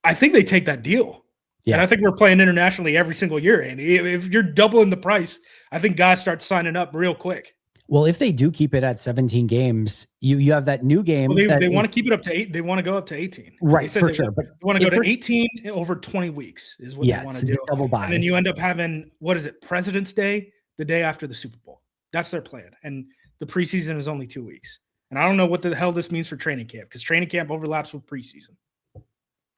I think they take that deal. And Yeah. I think we're playing internationally every single year, Andy. If you're doubling the price, I think guys start signing up real quick. Well, if they do keep it at 17 games, you have that new game Well, that they want is to keep it up to 8. They want to go up to 18. They right said for they sure. But want to go if to 18 over 20 weeks is what they want yes, to the do. double And then bye. you end up having, what is it, President's Day, the day after the Super Bowl. That's their plan. And the preseason is only 2 weeks. And I don't know what the hell this means for training camp because training camp overlaps with preseason.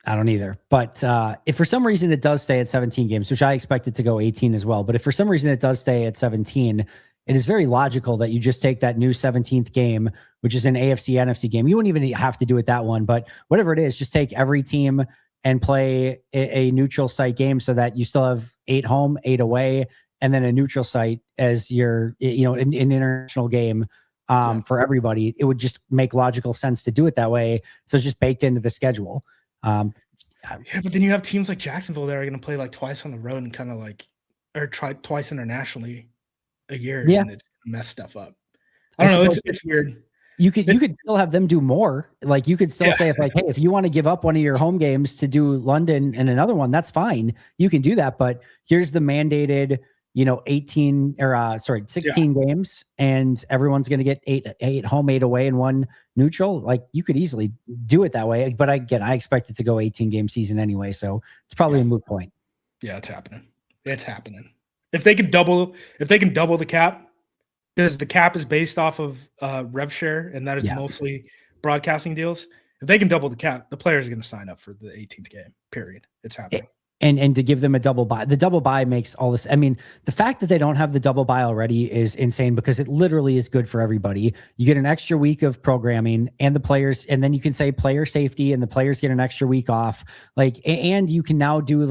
I don't either. But if for some reason it does stay at 17 games, which I expect it to go 18 as well, but if for some reason it does stay at 17, it is very logical that you just take that new 17th game, which is an AFC NFC game. You wouldn't even have to do it that one, but whatever it is, just take every team and play a neutral site game so that you still have 8 home, 8 away, and then a neutral site as your, an international game for everybody. It would just make logical sense to do it that way. So it's just baked into the schedule. Yeah, but then you have teams like Jacksonville that are going to play like twice on the road and kind of like, or try twice internationally a year, Yeah. and it's messed stuff up. I don't know. It's weird. You could still have them do more. Like you could still say if you want to give up one of your home games to do London and another one, that's fine. You can do that. But here's the mandated, 16 games, and everyone's going to get eight home, 8 away, and 1 neutral. Like you could easily do it that way. But I expect it to go 18 game season anyway. So it's probably a moot point. Yeah, it's happening. It's happening. If they can double the cap, because the cap is based off of rev share, and that is mostly broadcasting deals. If they can double the cap, the players are going to sign up for the 18th game, period. It's happening. And to give them a double bye. The double bye makes all this. I mean, the fact that they don't have the double bye already is insane because it literally is good for everybody. You get an extra week of programming and the players, and then you can say player safety and the players get an extra week off. And you can now do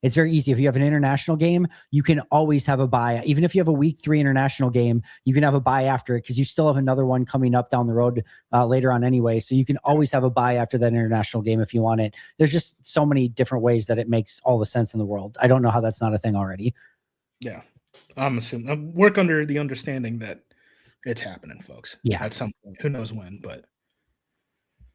it's very easy. If you have an international game, you can always have a bye. Even if you have a week 3 international game, you can have a bye after it because you still have another one coming up down the road later on anyway. So you can always have a bye after that international game if you want it. There's just so many different ways that it makes all the sense in the world. I don't know how that's not a thing already. Yeah. I'm assuming I work under the understanding that it's happening, folks. Yeah. At some point. Who knows when, but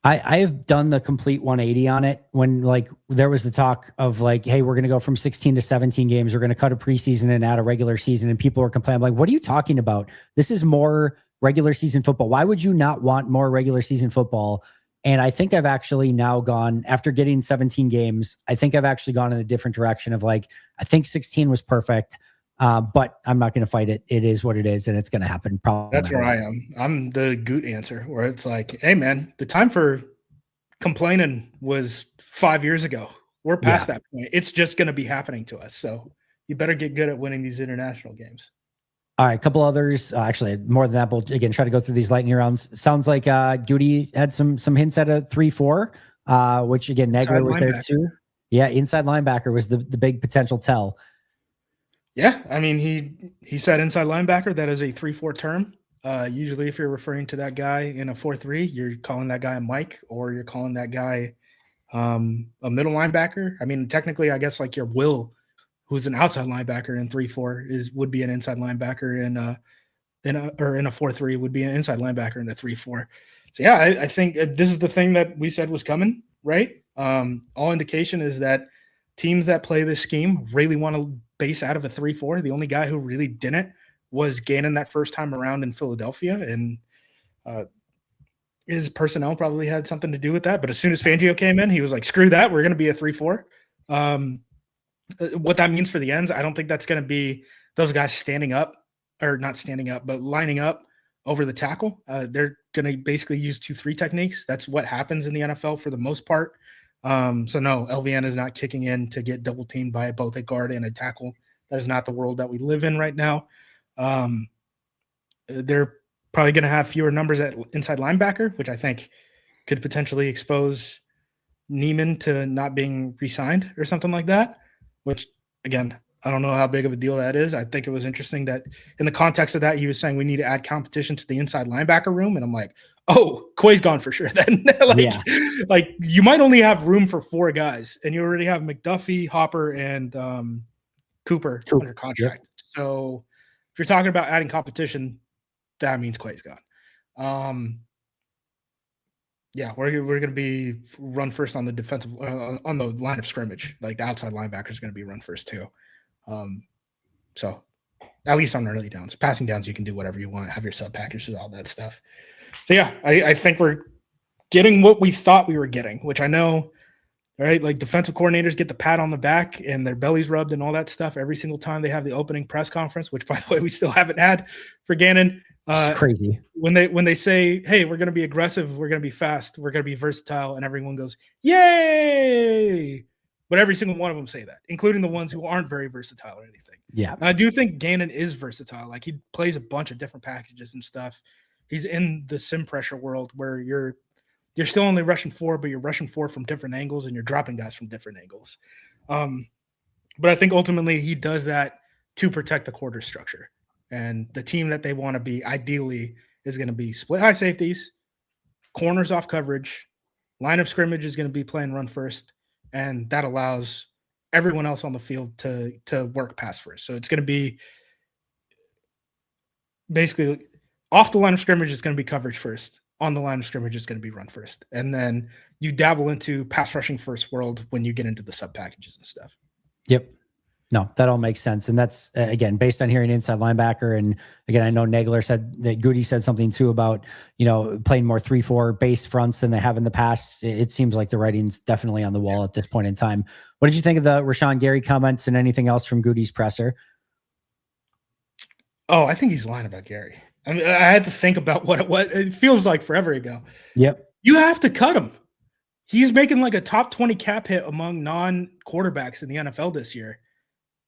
I have done the complete 180 on it when there was the talk of hey, we're going to go from 16 to 17 games. We're going to cut a preseason and add a regular season. And people were complaining. I'm like, what are you talking about? This is more regular season football. Why would you not want more regular season football? And I think I've actually now gone, after getting 17 games, I think I've actually gone in a different direction of I think 16 was perfect, but I'm not going to fight it. It is what it is, and it's going to happen. Probably. That's where I am. I'm the Goot answer, where it's like, hey, man, the time for complaining was 5 years ago. We're past that point. It's just going to be happening to us. So you better get good at winning these international games. All right, a couple others. Actually, more than that, but again, try to go through these lightning rounds. Sounds like Goody had some hints at a 3-4, which again, Negler was there too. Yeah, inside linebacker was the big potential tell. Yeah, I mean, he said inside linebacker. That is a 3-4 term. Usually, if you're referring to that guy in a 4-3, you're calling that guy a Mike, or you're calling that guy a middle linebacker. I mean, technically, I guess your Will, who's an outside linebacker in 3-4, would be an inside linebacker in a 4-3 would be an inside linebacker in a 3-4. So yeah, I think this is the thing that we said was coming, right? All indication is that teams that play this scheme really want to base out of a 3-4. The only guy who really didn't was Gannon that first time around in Philadelphia, and his personnel probably had something to do with that. But as soon as Fangio came in, he was like, screw that, we're going to be a 3-4. What that means for the ends, I don't think that's going to be those guys standing up, or not standing up, but lining up over the tackle. They're going to basically use 2-3 techniques. That's what happens in the NFL for the most part. So no, LVN is not kicking in to get double teamed by both a guard and a tackle. That is not the world that we live in right now. They're probably going to have fewer numbers at inside linebacker, which I think could potentially expose Neiman to not being re-signed or something like that, which, again, I don't know how big of a deal that is. I think it was interesting that in the context of that, he was saying we need to add competition to the inside linebacker room. And I'm like, oh, Quay's gone for sure then. like you might only have room for 4 guys, and you already have McDuffie, Hopper, and Cooper under contract. Yep. So if you're talking about adding competition, that means Quay's gone. Yeah, we're going to be run first on the defensive on the line of scrimmage. Like the outside linebacker is going to be run first too. So at least on early downs, passing downs, you can do whatever you want, have your sub packages, all that stuff. So yeah, I think we're getting what we thought we were getting, which I know, right? Like defensive coordinators get the pat on the back and their bellies rubbed and all that stuff every single time they have the opening press conference, which by the way, we still haven't had for Gannon. It's crazy when they say, hey, we're going to be aggressive, we're going to be fast, we're going to be versatile, and everyone goes, yay! But every single one of them say that, including the ones who aren't very versatile or anything. Yeah, and I do think Gannon is versatile. Like he plays a bunch of different packages and stuff. He's in the sim pressure world where you're still only rushing 4, but you're rushing 4 from different angles and you're dropping guys from different angles. But I think ultimately he does that to protect the quarter structure. And the team that they want to be ideally is going to be split high safeties, corners off coverage, line of scrimmage is going to be playing run first, and that allows everyone else on the field to work pass first. So it's going to be basically off the line of scrimmage is going to be coverage first. On the line of scrimmage is going to be run first. And then you dabble into pass rushing first world when you get into the sub packages and stuff. Yep. No, that all makes sense. And that's, again, based on hearing inside linebacker. And again, I know Nagler said that Goody said something too about, playing more 3-4 base fronts than they have in the past. It seems like the writing's definitely on the wall at this point in time. What did you think of the Rashan Gary comments and anything else from Goody's presser? Oh, I think he's lying about Gary. I mean, I had to think about what it feels like forever ago. Yep. You have to cut him. He's making like a top 20 cap hit among non-quarterbacks in the NFL this year.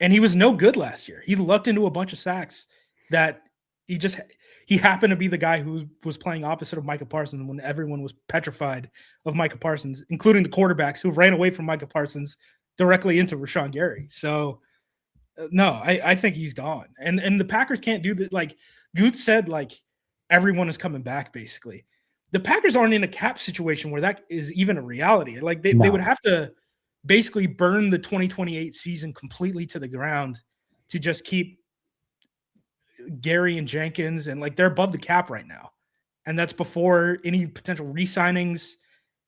And he was no good last year. He lucked into a bunch of sacks that he happened to be the guy who was playing opposite of Micah Parsons when everyone was petrified of Micah Parsons, including the quarterbacks who ran away from Micah Parsons directly into Rashan Gary. So no, I think he's gone. And the Packers can't do that. Like Goot said, like everyone is coming back basically. The Packers aren't in a cap situation where that is even a reality. Like they would have to basically burn the 2028 season completely to the ground to just keep Gary and Jenkins, and like they're above the cap right now. And that's before any potential re-signings,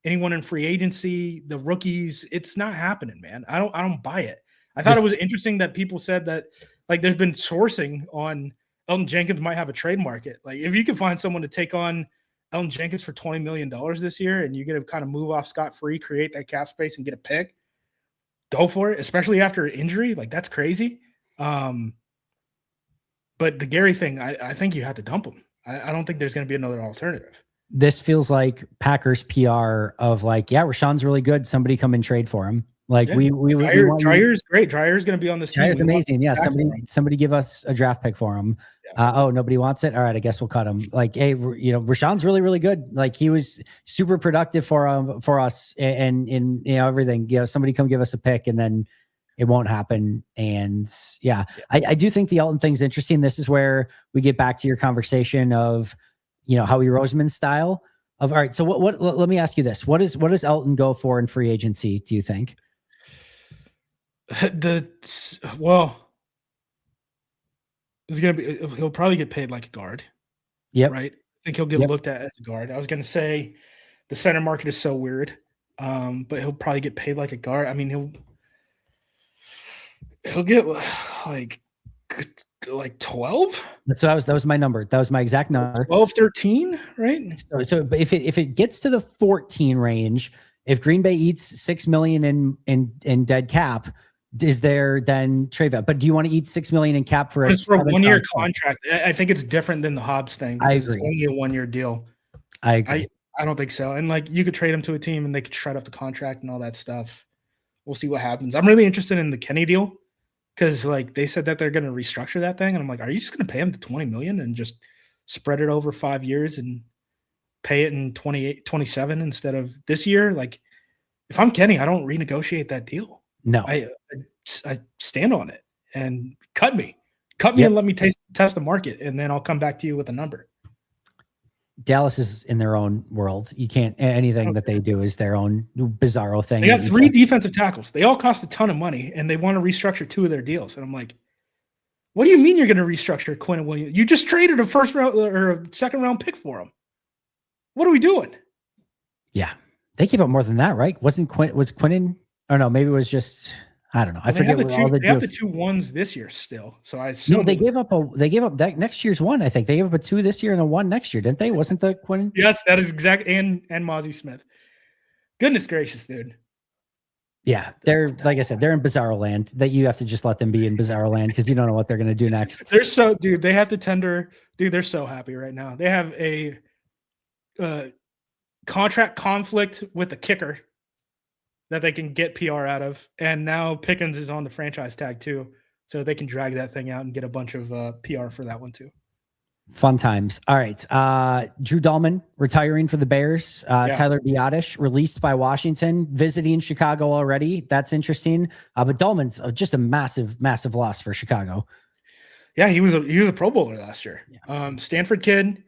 anyone in free agency, the rookies. It's not happening, man. I don't buy it. I thought it was interesting that people said that like there's been sourcing on Elgton Jenkins might have a trade market. Like if you can find someone to take on Elgton Jenkins for $20 million this year and you get to kind of move off scot-free, create that cap space and get a pick, go for it, especially after an injury. Like that's crazy. But the Gary thing, I think you have to dump him. I don't think there's going to be another alternative. This feels like Packers PR of like, yeah, Rashawn's really good. Somebody come and trade for him. Like yeah. Dryer's great. Dryer's going to be on this team. Dryer's amazing. Yeah. Somebody give us a draft pick for him. Yeah. Oh, nobody wants it. All right. I guess we'll cut him. Like, hey, Rashawn's really, really good. Like he was super productive for us and everything, somebody come give us a pick and then it won't happen. And yeah. I do think the Elgton thing's interesting. This is where we get back to your conversation of, Howie Roseman style of, all right. So what, let me ask you this. What does Elgton go for in free agency? Do you think? It's gonna be. He'll probably get paid like a guard. Yep. Right. I think he'll get looked at as a guard. I was gonna say the center market is so weird, but he'll probably get paid like a guard. I mean, he'll get like 12. That was my number. That was my exact number. 12, 13, right? So if it gets to the 14 range, if Green Bay eats $6 million in dead cap, is there then trade value? But do you want to eat $6 million in cap for a 1-year contract? I think it's different than the Hobbs thing. I agree. It's only a 1-year deal. I agree. I don't think so. And like you could trade him to a team and they could shred up the contract and all that stuff. We'll see what happens. I'm really interested in the Kenny deal because like they said that they're going to restructure that thing, and I'm like, are you just going to pay him the $20 million and just spread it over 5 years and pay it in 27 instead of this year. Like, if I'm Kenny, I don't renegotiate that deal. No. I stand on it and cut me Yep. and let me test the market, and then I'll come back to you with a number. Dallas is in their own world. You can't, anything that they do is their own bizarro thing. They got 3 defensive tackles. They all cost a ton of money, and they want to restructure 2 of their deals. And I'm like, what do you mean you're going to restructure Quinn Williams? You just traded a first round or a second round pick for him. What are we doing? Yeah. They gave up more than that, right? Was Quinnen? Or no, maybe it was just, I don't know. I forget what all the deals. They have the 2 1s this year still. So I assume. No, they gave up that next year's 1. I think they gave up a 2 this year and a 1 next year, didn't they? Wasn't the Quinnen? Yes, that is exact. And Mozzie Smith. Goodness gracious, dude. Yeah, they're, like I said, they're in bizarro land. That you have to just let them be in bizarro land because you don't know what they're going to do next. They have to tender. Dude, they're so happy right now. They have a contract conflict with the kicker that they can get PR out of, and now Pickens is on the franchise tag too, so they can drag that thing out and get a bunch of PR for that one too. Fun times. All right. Drew Dahlman retiring for the Bears. Tyler Biadasz released by Washington, visiting Chicago already. That's interesting. But Dahlman's just a massive, massive loss for Chicago. Yeah, he was a Pro Bowler last year. Yeah. Stanford kid.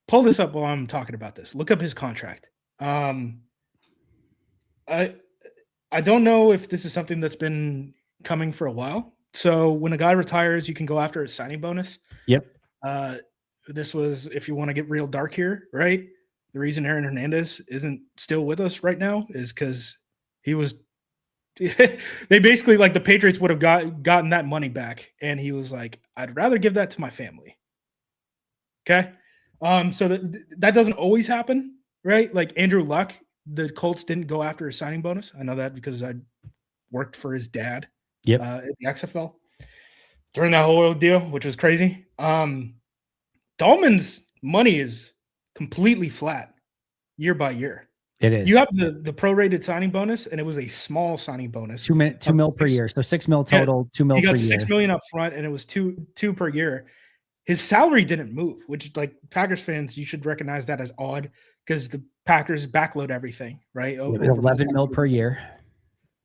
Pull this up while I'm talking about this. Look up his contract. I don't know if this is something that's been coming for a while. So when a guy retires, you can go after a signing bonus. Yep. This was, if you want to get real dark here, right? The reason Aaron Hernandez isn't still with us right now is because he was they basically, like, the Patriots would have gotten that money back, and he was like, I'd rather give that to my family. Okay. So that doesn't always happen, right? Like Andrew Luck, the Colts didn't go after a signing bonus. I know that because I worked for his dad. Yep. At the XFL during that whole deal, which was crazy. Dahlman's money is completely flat year by year. It is. You have the prorated signing bonus, and it was a small signing bonus. $2 million per year. So $6 million total, $2 million per year. He got $6 million up front, and it was two per year. His salary didn't move, which, like, Packers fans, you should recognize that as odd because the Packers backload everything, right? $11 million per year.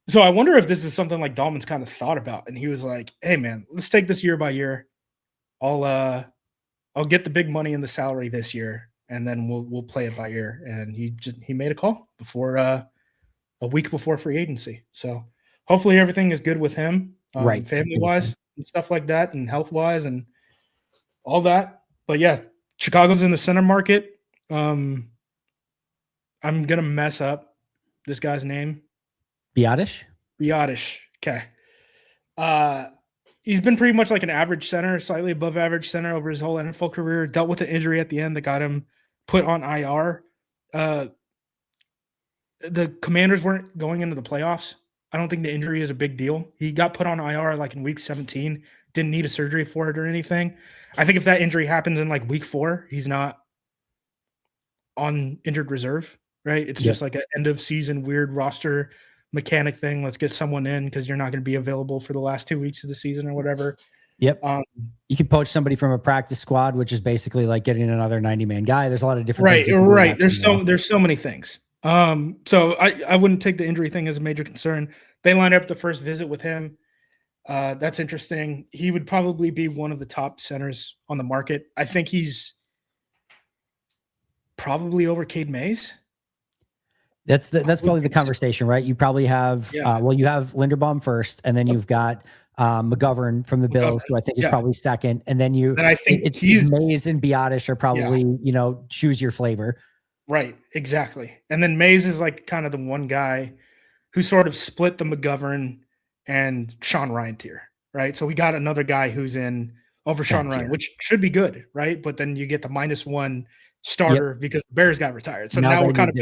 So I wonder if this is something like Dahlman's kind of thought about, and he was like, "Hey, man, let's take this year by year. I'll get the big money in the salary this year, and then we'll play it by ear." And he made a call before a week before free agency. So hopefully everything is good with him, right, family wise and stuff like that, and health wise and all that. But yeah, Chicago's in the center market. I'm gonna mess up this guy's name. Biadasz. Okay. He's been pretty much like an average center, slightly above average center over his whole NFL career. Dealt with an injury at the end that got him put on IR. The Commanders weren't going into the playoffs. I don't think the injury is a big deal. He got put on IR like in week 17. Didn't need a surgery for it or anything. I think if that injury happens in like week 4, he's not on injured reserve, right? It's just like an end of season weird roster mechanic thing. Let's get someone in because you're not going to be available for the last 2 weeks of the season or whatever. Yep. You can poach somebody from a practice squad, which is basically like getting another 90-man guy. There's a lot of different things. Right. There's so many things. So I wouldn't take the injury thing as a major concern. They lined up the first visit with him. That's interesting. He would probably be one of the top centers on the market. I think he's probably over Cade Mays. That's probably the conversation, right? You probably have you have Linderbaum first, and then you've got McGovern from the Bills, who I think is probably second, and then I think Mays and Biadasz are probably choose your flavor. Right, exactly. And then Mays is like kind of the one guy who sort of split the McGovern and Sean Ryan tier, right? So we got another guy who's in over Sean Ryan, which should be good, right? But then you get the -1 starter because the Bears got retired. So now we're kind of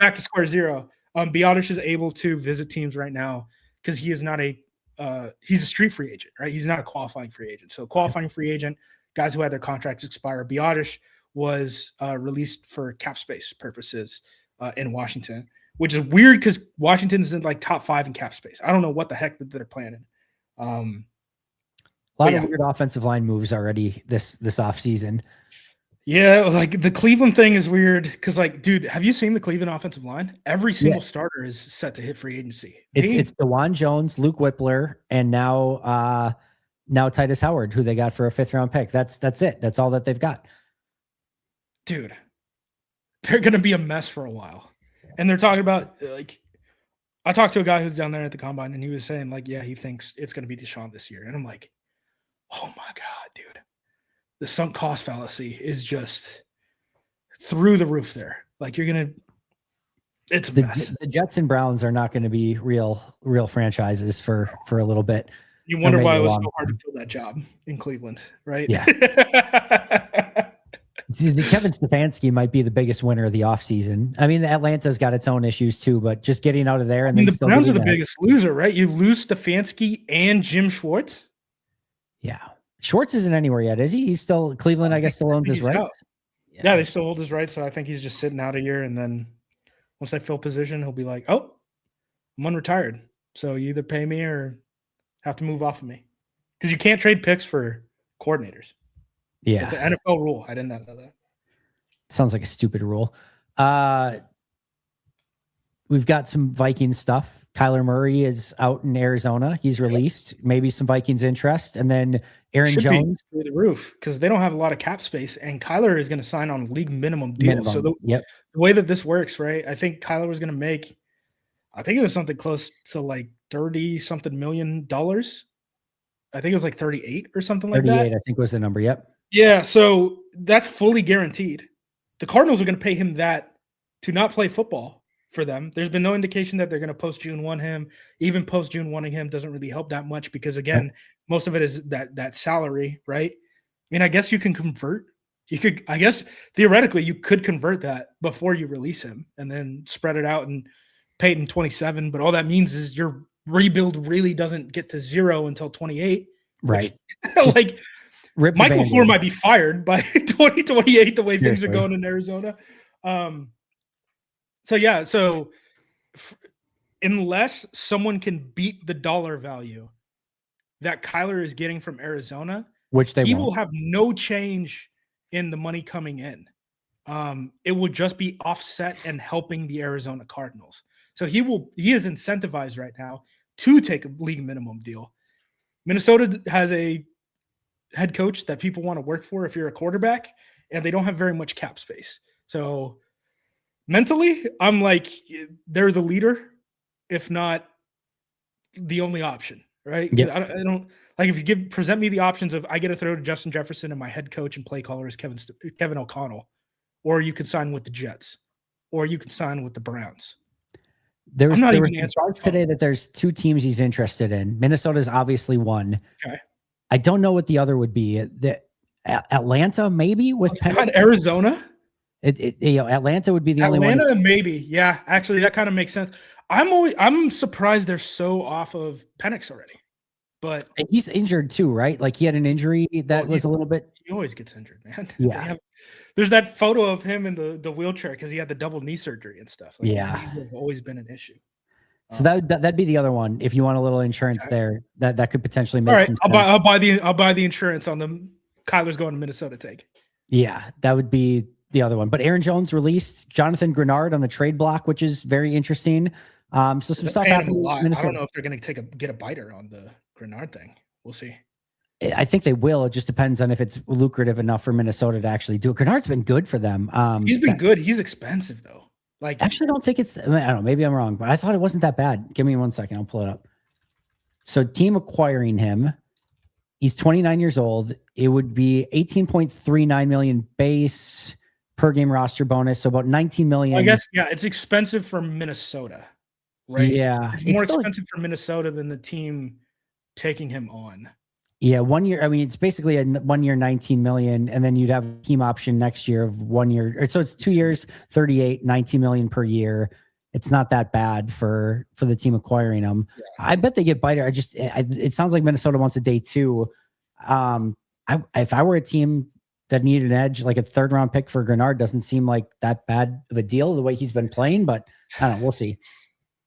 back to square zero. Biadasz is able to visit teams right now because he is not he's a street free agent, right? He's not a qualifying free agent. So qualifying free agent, guys who had their contracts expire. Biadasz was released for cap space purposes in Washington, which is weird because Washington is in like top 5 in cap space. I don't know what the heck that they're planning. A lot of weird offensive line moves already this offseason. Yeah, like the Cleveland thing is weird because, like, dude, have you seen the Cleveland offensive line? Every single starter is set to hit free agency. It's DeJuan Jones, Luke Whippler, and now Titus Howard, who they got for a 5th-round pick. That's it. That's all that they've got. Dude, they're gonna be a mess for a while. And they're talking about, like, I talked to a guy who's down there at the combine, and he was saying, like, yeah, he thinks it's gonna be Deshaun this year. And I'm like, oh my God, dude. The sunk cost fallacy is just through the roof there. Like, it's a mess. The Jets and Browns are not going to be real franchises for a little bit. You wonder why it was so hard to fill that job in Cleveland, right? Yeah. The Kevin Stefanski might be the biggest winner of the offseason. I mean, Atlanta's got its own issues too, but just getting out of there and then the Browns are the biggest loser, right? You lose Stefanski and Jim Schwartz. Yeah. Schwartz isn't anywhere yet, is he? He's still Cleveland, I guess, still owns his rights. Yeah, they still hold his rights. So I think he's just sitting out a year. And then once they fill position, he'll be like, oh, I'm unretired. So you either pay me or have to move off of me. Because you can't trade picks for coordinators. Yeah. It's an NFL rule. I did not know that. Sounds like a stupid rule. We've got some Vikings stuff. Kyler Murray is out in Arizona. He's released. Maybe some Vikings interest. And then Aaron Jones. Through the roof because they don't have a lot of cap space. And Kyler is going to sign on league minimum deal. So the way that this works, right, I think Kyler was going to make, I think it was something close to like $30-something million. I think it was like 38 or something like that. 38, I think was the number. Yep. Yeah. So that's fully guaranteed. The Cardinals are going to pay him that to not play football for them. There's been no indication that they're going to post June 1 him. Even post June 1 him doesn't really help that much because, again, most of it is that salary, right? I mean, I guess you can convert. I guess theoretically you could convert that before you release him and then spread it out and pay it in 27. But all that means is your rebuild really doesn't get to zero until 28. Right. Like Michael LaFleur might be fired by 2028 the way things are going in Arizona. So unless someone can beat the dollar value that Kyler is getting from Arizona, which he will have no change in the money coming in. It will just be offset and helping the Arizona Cardinals. So he is incentivized right now to take a league minimum deal. Minnesota has a head coach that people want to work for if you're a quarterback, and they don't have very much cap space. So mentally, I'm like, they're the leader, if not the only option, right? Yep. I don't like if you present me the options of I get to throw to Justin Jefferson and my head coach and play caller is Kevin O'Connell, or you could sign with the Jets, or you could sign with the Browns. There was reports today that there's 2 teams he's interested in. Minnesota's obviously one. Okay. I don't know what the other would be. Atlanta, maybe with Arizona. Atlanta would be the only one. Atlanta, maybe. Yeah, actually, that kind of makes sense. I'm surprised they're so off of Penix already. But he's injured too, right? Like he had an injury that was a little bit. He always gets injured, man. Yeah. There's that photo of him in the wheelchair because he had the double knee surgery and stuff. Like, yeah, these have always been an issue. So that'd be the other one. If you want a little insurance there, that could potentially make some sense. I'll buy the insurance on the Kyler's going to Minnesota take. Yeah, that would be the other one. But Aaron Jones released, Jonathan Grenard on the trade block, which is very interesting. So some stuff happened. I don't know if they're going to get a biter on the Grenard thing. We'll see. I think they will. It just depends on if it's lucrative enough for Minnesota to actually do it. Grenard's been good for them. He's been good. He's expensive though. Like, actually, I don't think it's. I don't know. Maybe I'm wrong, but I thought it wasn't that bad. Give me 1 second. I'll pull it up. So, team acquiring him. He's 29 years old. It would be 18.39 million base per game roster bonus. So about 19 million. I guess, yeah, it's expensive for Minnesota, right? Yeah. It's more expensive for Minnesota than the team taking him on. Yeah. 1 year. I mean, it's basically a 1 year, 19 million. And then you'd have a team option next year of 1 year. So it's 2 years, 38, 19 million per year. It's not that bad for the team acquiring them. Yeah. I bet they get biter. It sounds like Minnesota wants a day 2. If I were a team that needed an edge, like a 3rd round pick for Grenard doesn't seem like that bad of a deal the way he's been playing, but I don't know. We'll see.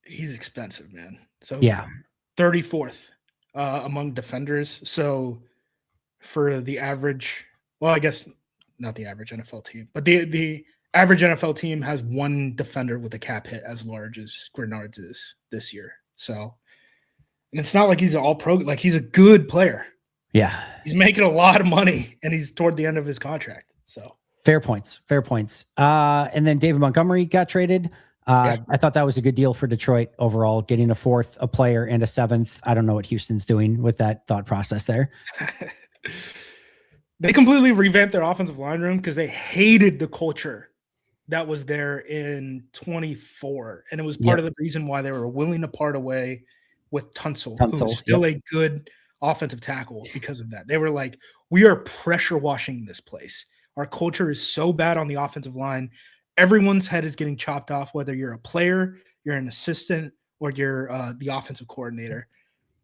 He's expensive, man. So yeah, 34th among defenders. So for the average. Well, I guess not the average NFL team, but the average NFL team has one defender with a cap hit as large as Grenard's is this year. So, and it's not like he's an all-pro. Like, he's a good player. Yeah. He's making a lot of money, and he's toward the end of his contract. So fair points. And then David Montgomery got traded. I thought that was a good deal for Detroit overall, getting a fourth, a player, and a seventh. I don't know what Houston's doing with that thought process there. They completely revamped their offensive line room because they hated the culture that was there in 24. And it was part of the reason why they were willing to part away with Tunsil, who's still a good offensive tackle because of that. They were like, we are pressure washing this place. Our culture is so bad on the offensive line. Everyone's head is getting chopped off, whether you're a player, you're an assistant, or you're the offensive coordinator.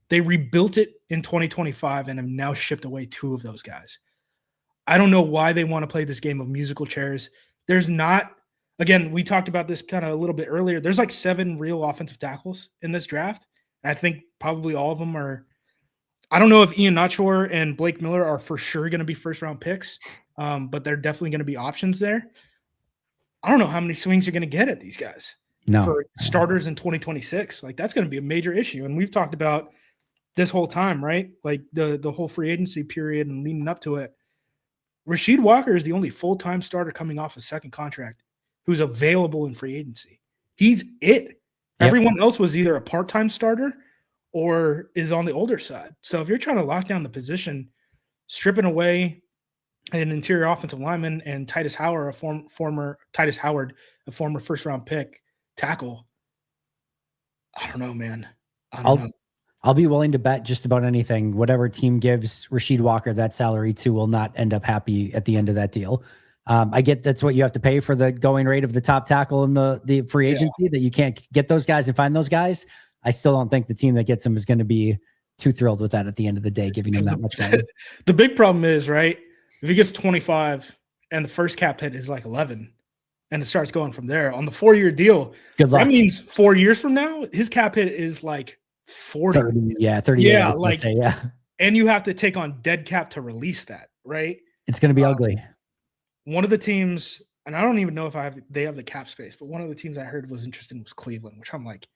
They rebuilt it in 2025 and have now shipped away 2 of those guys. I don't know why they want to play this game of musical chairs. There's not, again, we talked about this kind of a little bit earlier. There's like 7 real offensive tackles in this draft. And I think probably all of them are, I don't know if Ian Achord and Blake Miller are for sure going to be first-round picks, but they're definitely going to be options there. I don't know how many swings you're going to get at these guys for starters in 2026. Like, that's going to be a major issue. And we've talked about this whole time, right? Like the whole free agency period and leading up to it. Rasheed Walker is the only full-time starter coming off a second contract who's available in free agency. He's it. Everyone else was either a part-time starter or is on the older side. So if you're trying to lock down the position, stripping away an interior offensive lineman and Titus Howard, a former first-round pick tackle, I don't know, man. I don't know. I'll be willing to bet just about anything. Whatever team gives Rasheed Walker that salary to will not end up happy at the end of that deal. I get that's what you have to pay for the going rate of the top tackle in the free agency, that you can't get those guys and find those guys. I still don't think the team that gets them is going to be too thrilled with that at the end of the day, giving them that much money. The big problem is, right, if he gets 25 and the first cap hit is like 11 and it starts going from there on the 4-year deal, good luck. That means 4 years from now, his cap hit is like 40. 30, 30. Yeah, and you have to take on dead cap to release that, right? It's going to be ugly. One of the teams, and I don't even know if they have the cap space, but one of the teams I heard was interested was Cleveland, which I'm like,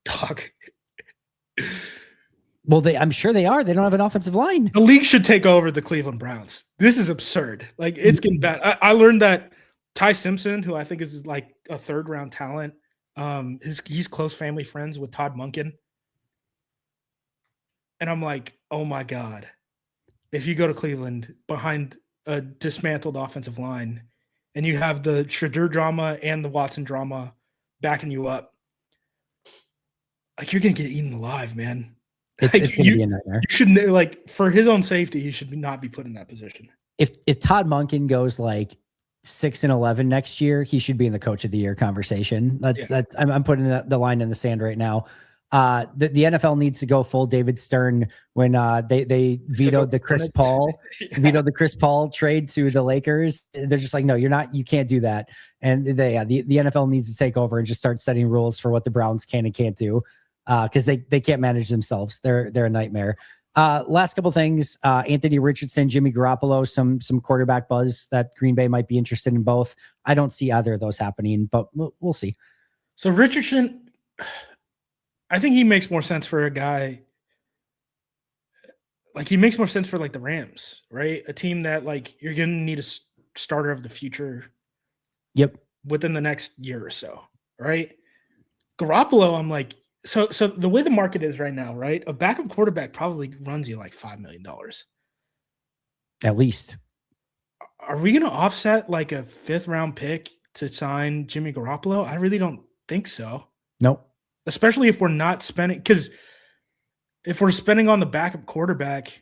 dog. Well, I'm sure they are. They don't have an offensive line. The league should take over the Cleveland Browns. This is absurd. Like, it's getting bad. I learned that Ty Simpson, who I think is like a 3rd-round talent, he's close family friends with Todd Monken. And I'm like, oh my God, if you go to Cleveland behind a dismantled offensive line and you have the Shadur drama and the Watson drama backing you up, like, you're going to get eaten alive, man. It's going to be a nightmare. You shouldn't, like, for his own safety, he should not be put in that position. If Todd Monken goes like 6-11 next year, he should be in the coach of the year conversation. I'm putting the line in the sand right now. The NFL needs to go full David Stern when they vetoed the Chris Paul trade to the Lakers. They're just like, no, you're not, you can't do that. And the NFL needs to take over and just start setting rules for what the Browns can and can't do, because they can't manage themselves. They're a nightmare. Last couple things, Anthony Richardson, Jimmy Garoppolo, some quarterback buzz that Green Bay might be interested in both. I don't see either of those happening, but we'll see. So Richardson, I think he makes more sense for a guy. Like, he makes more sense for like the Rams, right? A team that, like, you're going to need a starter of the future. Yep. Within the next year or so, right? Garoppolo, I'm like, so the way the market is right now, right? A backup quarterback probably runs you like $5 million. At least. Are we going to offset like a 5th-round pick to sign Jimmy Garoppolo? I really don't think so. Nope. Especially if we're not spending, because if we're spending on the backup quarterback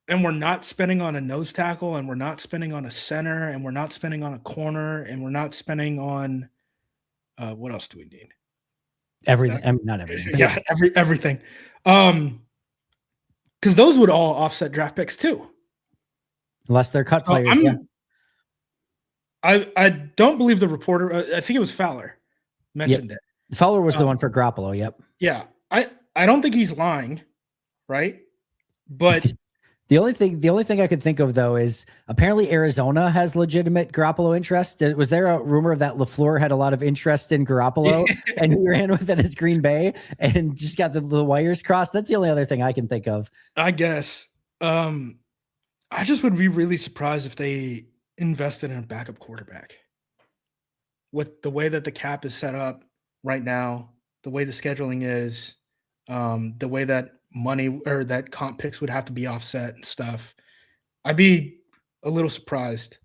and we're not spending on a nose tackle and we're not spending on a center and we're not spending on a corner and we're not spending on what else do we need? Everything. I mean, not everything. Yeah, everything. Because those would all offset draft picks too. Unless they're cut players. I don't believe the reporter, I think it was Fowler, mentioned it. Fowler was the one for Garoppolo. Yep. Yeah. I don't think he's lying, right? But The only thing I could think of though is apparently Arizona has legitimate Garoppolo interest. Was there a rumor that LaFleur had a lot of interest in Garoppolo and he ran with it as Green Bay and just got the wires crossed? That's the only other thing I can think of. I guess. I just would be really surprised if they invested in a backup quarterback. With the way that the cap is set up right now, the way the scheduling is, the way that money or that comp picks would have to be offset and stuff, I'd be a little surprised.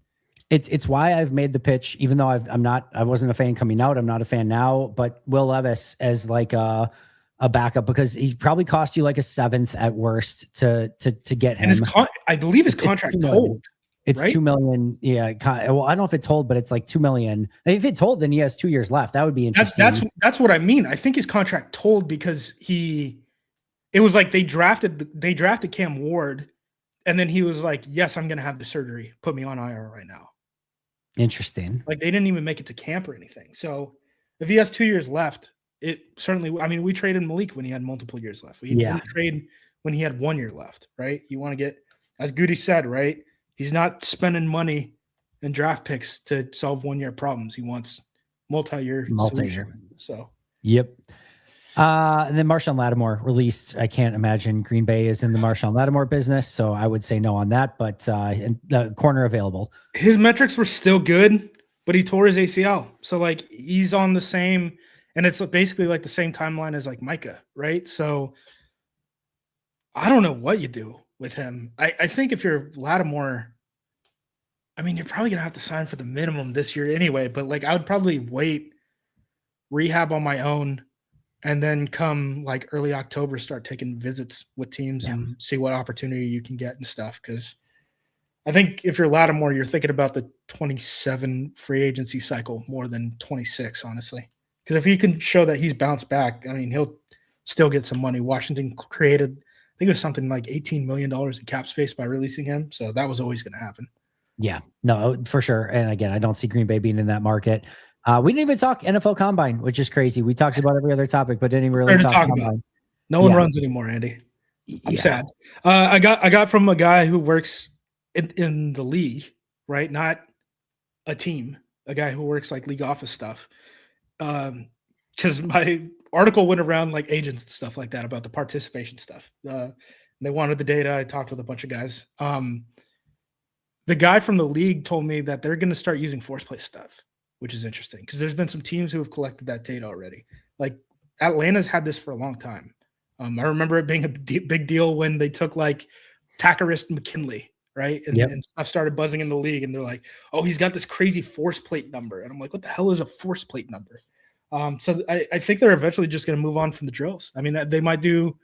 It's why I've made the pitch, even though I wasn't a fan coming out. I'm not a fan now, but Will Levis as like a backup, because he probably cost you like a seventh at worst to get him. And I believe his contract told. It's right? $2 million. Yeah. Well, I don't know if it told, but it's like $2 million. If it told, then he has 2 years left. That would be interesting. That's what I mean. I think his contract told because it was like they drafted Cam Ward, and then he was like, "Yes, I'm going to have the surgery. Put me on IR right now." Interesting. Like they didn't even make it to camp or anything. So if he has 2 years left, it certainly. I mean, we traded Malik when he had multiple years left. We didn't trade when he had 1 year left, right? You want to get, as Goody said, right? He's not spending money and draft picks to solve 1 year problems. He wants multi-year solution. So, yep. And then Marshawn Lattimore released. I can't imagine Green Bay is in the Marshawn Lattimore business, so I would say no on that. But the corner available. His metrics were still good, but he tore his ACL. So like he's on the same, and it's basically like the same timeline as like Micah, right? So I don't know what you do with him. I think if you're Lattimore, I mean, you're probably gonna have to sign for the minimum this year anyway. But like, I would probably wait, rehab on my own, and then come like early October, start taking visits with teams and see what opportunity you can get and stuff. Because I think if you're Lattimore, you're thinking about the 27 free agency cycle more than 26, honestly. Because if he can show that he's bounced back, I mean, he'll still get some money. Washington created, I think it was something like $18 million in cap space by releasing him. So that was always going to happen. Yeah, no, for sure. And again, I don't see Green Bay being in that market. We didn't even talk NFL Combine, which is crazy. We talked about every other topic, but didn't even really talk about. No one runs anymore, Andy. I'm sad. I got from a guy who works in the league, right? Not a team. A guy who works like league office stuff. Because my article went around like agents and stuff like that about the participation stuff. They wanted the data. I talked with a bunch of guys. The guy from the league told me that they're going to start using force play stuff, which is interesting because there's been some teams who have collected that data already. Like Atlanta's had this for a long time. I remember it being a big deal when they took like Tackerist McKinley, right? And stuff started buzzing in the league, and they're like, "Oh, he's got this crazy force plate number," and I'm like, "What the hell is a force plate number?" So I think they're eventually just going to move on from the drills. I mean, they might do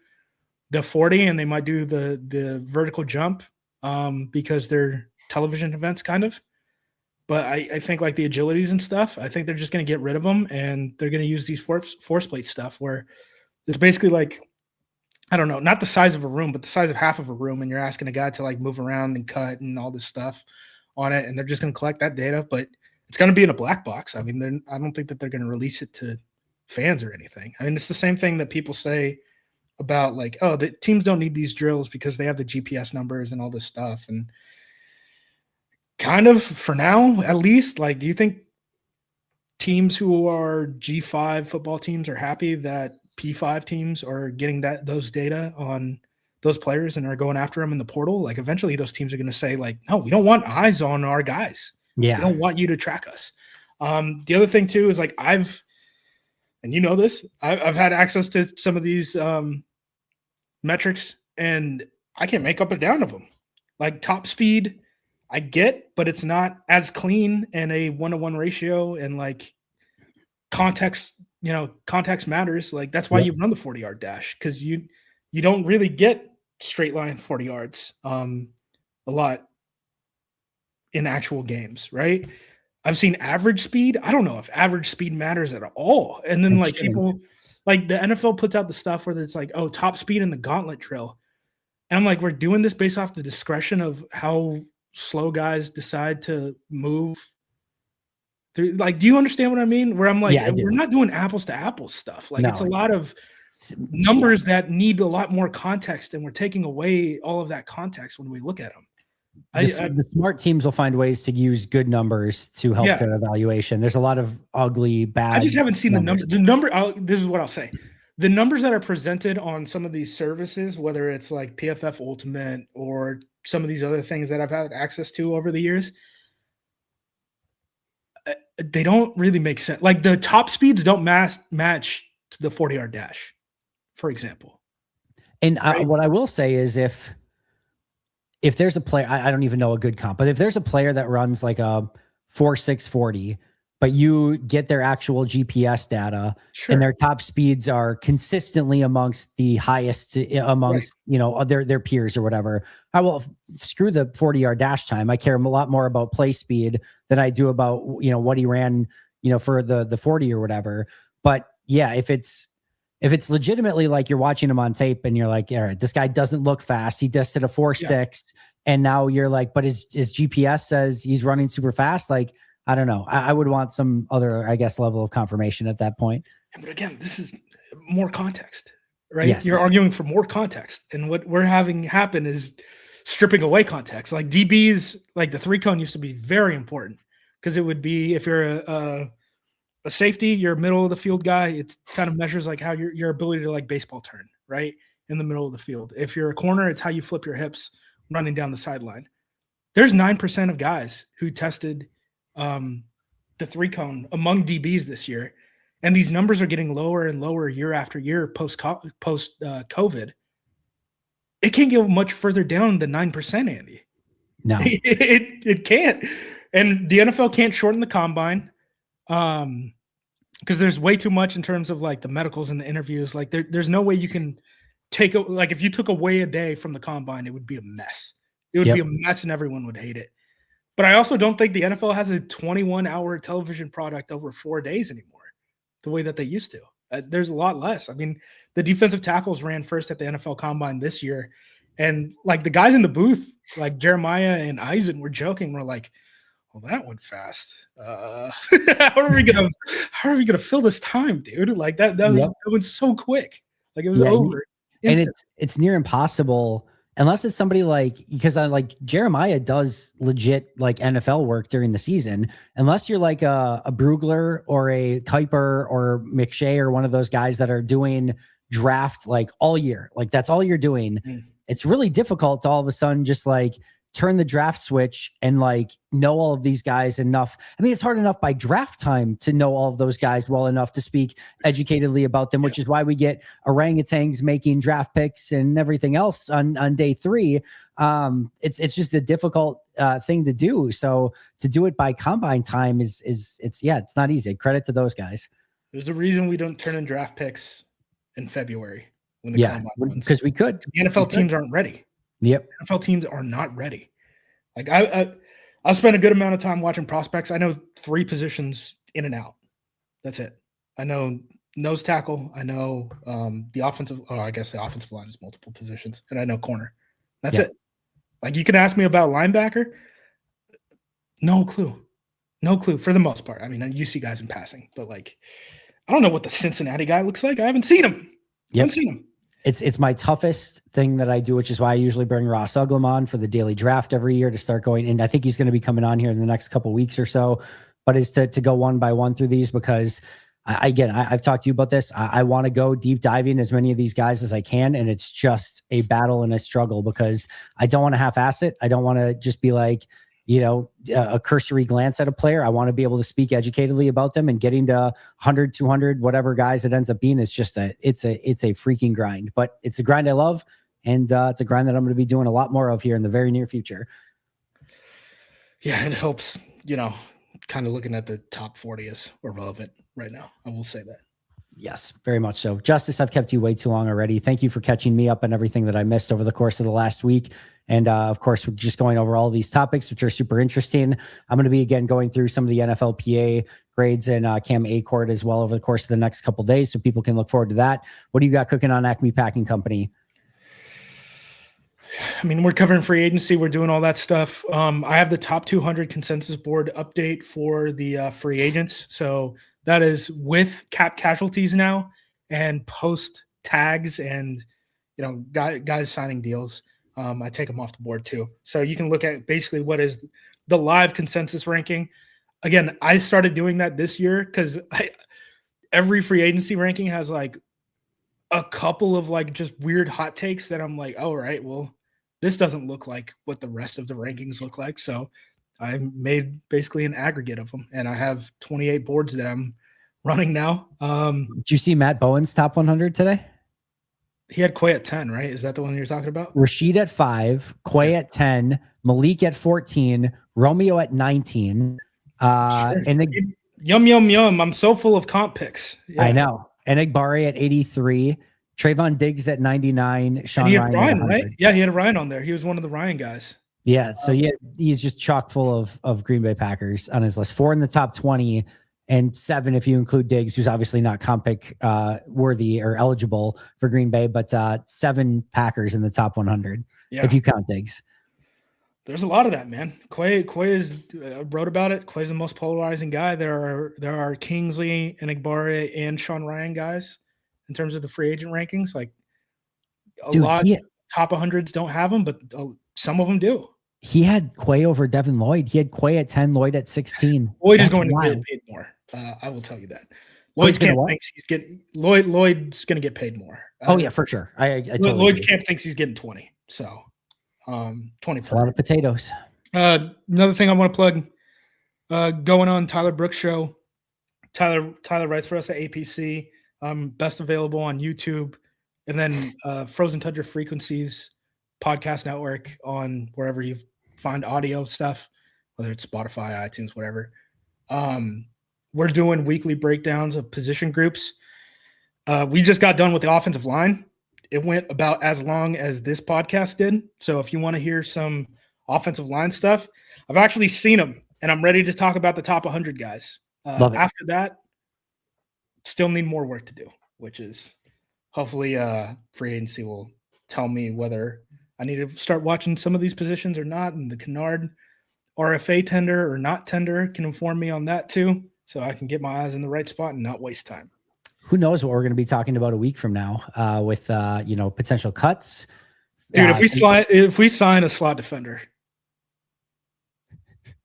the 40 and they might do the vertical jump because they're television events kind of. But I think like the agilities and stuff, I think they're just going to get rid of them, and they're going to use these force plate stuff where it's basically like, I don't know, not the size of a room, but the size of half of a room, and you're asking a guy to like move around and cut and all this stuff on it, and they're just going to collect that data, but it's going to be in a black box. I mean, I don't think that they're going to release it to fans or anything. I mean, it's the same thing that people say about like, oh, the teams don't need these drills because they have the GPS numbers and all this stuff. And kind of for now, at least, like, do you think teams who are G5 football teams are happy that P5 teams are getting those data on those players and are going after them in the portal? Like eventually those teams are going to say like, no, we don't want eyes on our guys. Yeah. We don't want you to track us. The other thing too is like and you know this, I've had access to some of these metrics, and I can't make up or down of them. Like top speed, I get, but it's not as clean and a 1-to-1 ratio, and like context matters. Like that's why you run the 40-yard dash, because you don't really get straight line 40 yards a lot in actual games, right? I've seen average speed. I don't know if average speed matters at all. And then like people, like the NFL puts out the stuff where it's like, oh, top speed in the gauntlet drill. And I'm like, we're doing this based off the discretion of how slow guys decide to move through. Like, do you understand what I mean? Where I'm like, we're not doing apples to apples stuff. Like it's a lot of numbers that need a lot more context, and we're taking away all of that context when we look at them. The smart teams will find ways to use good numbers to help their evaluation. There's a lot of ugly, bad. I just haven't seen the numbers. This is what I'll say. The numbers that are presented on some of these services, whether it's like PFF Ultimate or some of these other things that I've had access to over the years, they don't really make sense. Like the top speeds don't match the 40-yard dash, for example. And what I will say is if there's a player, I don't even know a good comp, but if there's a player that runs like a 4.640, but you get their actual GPS data and their top speeds are consistently amongst the highest amongst, their peers or whatever, I will screw the 40-yard dash time. I care a lot more about play speed than I do about, what he ran, for the 40 or whatever. But yeah, if it's legitimately like you're watching him on tape and you're like, all right, this guy doesn't look fast. He just did a 4.6 and now you're like, but his GPS says he's running super fast. Like, I don't know. I would want some other, I guess, level of confirmation at that point. But again, this is more context, right? Yes. You're arguing for more context. And what we're having happen is stripping away context. Like DBs, like the 3-cone used to be very important because it would be, if you're a safety, you're a middle of the field guy, it kind of measures like how your ability to like baseball turn, right? In the middle of the field. If you're a corner, it's how you flip your hips running down the sideline. There's 9% of guys who tested the 3-cone among DBs this year. And these numbers are getting lower and lower year after year post COVID. It can't go much further down than 9%, Andy. No, it can't. And the NFL can't shorten the combine because there's way too much in terms of like the medicals and the interviews. Like there's no way you can like if you took away a day from the combine, it would be a mess. It would be a mess and everyone would hate it. But I also don't think the NFL has a 21-hour television product over 4 days anymore, the way that they used to. There's a lot less. I mean, the defensive tackles ran first at the NFL Combine this year. And, like, the guys in the booth, like Jeremiah and Eisen, were joking. We're like, well, that went fast. How are we gonna fill this time, dude? Like, that went so quick. Like, it was over. And it's near impossible – unless it's somebody like, because I like Jeremiah does legit like NFL work during the season, unless you're like a Brugler or a Kuiper or McShay or one of those guys that are doing draft like all year, like that's all you're doing. It's really difficult to all of a sudden just like turn the draft switch and like know all of these guys enough. I mean, it's hard enough by draft time to know all of those guys well enough to speak educatedly about them, which is why we get orangutans making draft picks and everything else on day 3. It's just a difficult thing to do. So to do it by combine time it's not easy. Credit to those guys. There's a reason we don't turn in draft picks in February when the combine runs. Because we could. The NFL teams aren't ready. Yep. NFL teams are not ready. Like I've spent a good amount of time watching prospects. I know 3 positions in and out. That's it. I know nose tackle. I know the offensive. Oh, I guess the offensive line is multiple positions, and I know corner. That's it. Like you can ask me about linebacker. No clue for the most part. I mean, you see guys in passing, but like I don't know what the Cincinnati guy looks like. I haven't seen him. I haven't seen him. It's my toughest thing that I do, which is why I usually bring Ross Uglum on for the daily draft every year to start going. And I think he's going to be coming on here in the next couple of weeks or so, but is to go one by one through these because I've talked to you about this. I want to go deep diving as many of these guys as I can. And it's just a battle and a struggle because I don't want to half-ass it. I don't want to just be like, a cursory glance at a player. I want to be able to speak educatedly about them, and getting to 100, 200, whatever guys it ends up being is just it's a freaking grind, but it's a grind I love. And it's a grind that I'm going to be doing a lot more of here in the very near future. Yeah. It helps, kind of looking at the top 40 is irrelevant right now. I will say that. Yes, very much so. Justis, I've kept you way too long already. Thank you for catching me up on everything that I missed over the course of the last week. And of course, we're just going over all these topics, which are super interesting. I'm going to be, again, going through some of the NFLPA grades and Cam Achord as well over the course of the next couple of days, so people can look forward to that. What do you got cooking on Acme Packing Company? I mean, we're covering free agency. We're doing all that stuff. I have the top 200 consensus board update for the free agents. So that is with cap casualties now and post tags and, guys signing deals, I take them off the board too. So you can look at basically what is the live consensus ranking. Again, I started doing that this year because every free agency ranking has like a couple of like just weird hot takes that I'm like, all right, well, this doesn't look like what the rest of the rankings look like. So I made basically an aggregate of them, and I have 28 boards that I'm running now. Did you see Matt Bowen's top 100 today? He had Quay at 10, right? Is that the one you're talking about? Rashid at 5, Quay at 10, Malik at 14, Romeo at 19. Sure. And the, yum. I'm so full of comp picks. Yeah. I know. And Igbari at 83, Trayvon Diggs at 99, Sean and he had Ryan, right? Yeah, he had Ryan on there. He was one of the Ryan guys. Yeah, so he's just chock full of Green Bay Packers on his list. 4 in the top 20 and 7 if you include Diggs, who's obviously not comp pick worthy or eligible for Green Bay, but 7 Packers in the top 100 if you count Diggs. There's a lot of that, man. Quay is wrote about it. Quay's the most polarizing guy. There are Kingsley and Igbari and Sean Ryan guys in terms of the free agent rankings. Like a lot top 100s don't have them, but some of them do. He had Quay over Devin Lloyd. He had Quay at 10, Lloyd at 16. Lloyd is going to get paid more. I will tell you that. Lloyd's camp thinks he's getting Lloyd's going to get paid more. Oh yeah, for sure. I totally Lloyd's agree. camp thinks he's getting 20. So 20. A lot of potatoes. Another thing I want to plug, going on Tyler Brooks show. Tyler writes for us at APC. Best available on YouTube, and then Frozen Tundra Frequencies podcast network on wherever you find audio stuff, whether it's Spotify, iTunes, whatever. We're doing weekly breakdowns of position groups. We just got done with the offensive line. It went about as long as this podcast did. So if you want to hear some offensive line stuff, I've actually seen them, and I'm ready to talk about the top 100 guys. After that, still need more work to do, which is hopefully free agency will tell me whether I need to start watching some of these positions or not, and the Kennard RFA tender or not tender can inform me on that too, so I can get my eyes in the right spot and not waste time. Who knows what we're going to be talking about a week from now with potential cuts. Dude, if we sign a slot defender,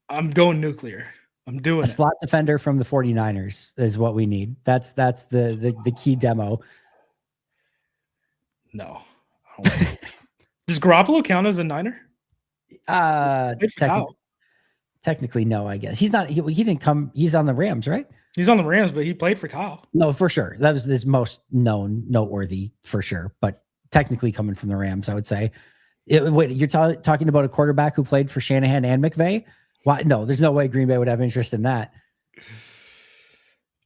I'm going nuclear. I'm doing a slot defender from the 49ers is what we need. That's the key demo. No. Does Garoppolo count as a Niner? Technically, no, I guess. He's not. He didn't come. He's on the Rams, right? He's on the Rams, but he played for Kyle. No, for sure. That was his most noteworthy for sure. But technically coming from the Rams, I would say. Wait, you're talking about a quarterback who played for Shanahan and McVay? Why? No, there's no way Green Bay would have interest in that.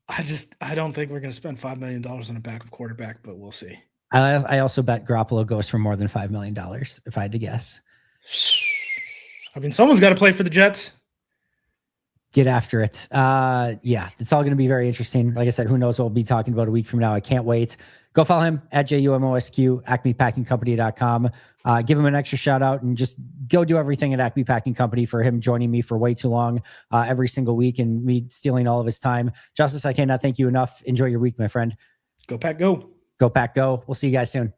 I don't think we're going to spend $5 million on a backup quarterback, but we'll see. I also bet Garoppolo goes for more than $5 million, if I had to guess. I mean, someone's got to play for the Jets. Get after it. Yeah, it's all going to be very interesting. Like I said, who knows what we'll be talking about a week from now. I can't wait. Go follow him at JUMOSQ, acmepackingcompany.com. Give him an extra shout out and just go do everything at Acme Packing Company for him joining me for way too long every single week and me stealing all of his time. Justis, I cannot thank you enough. Enjoy your week, my friend. Go Pack, go. Go Pack, go. We'll see you guys soon.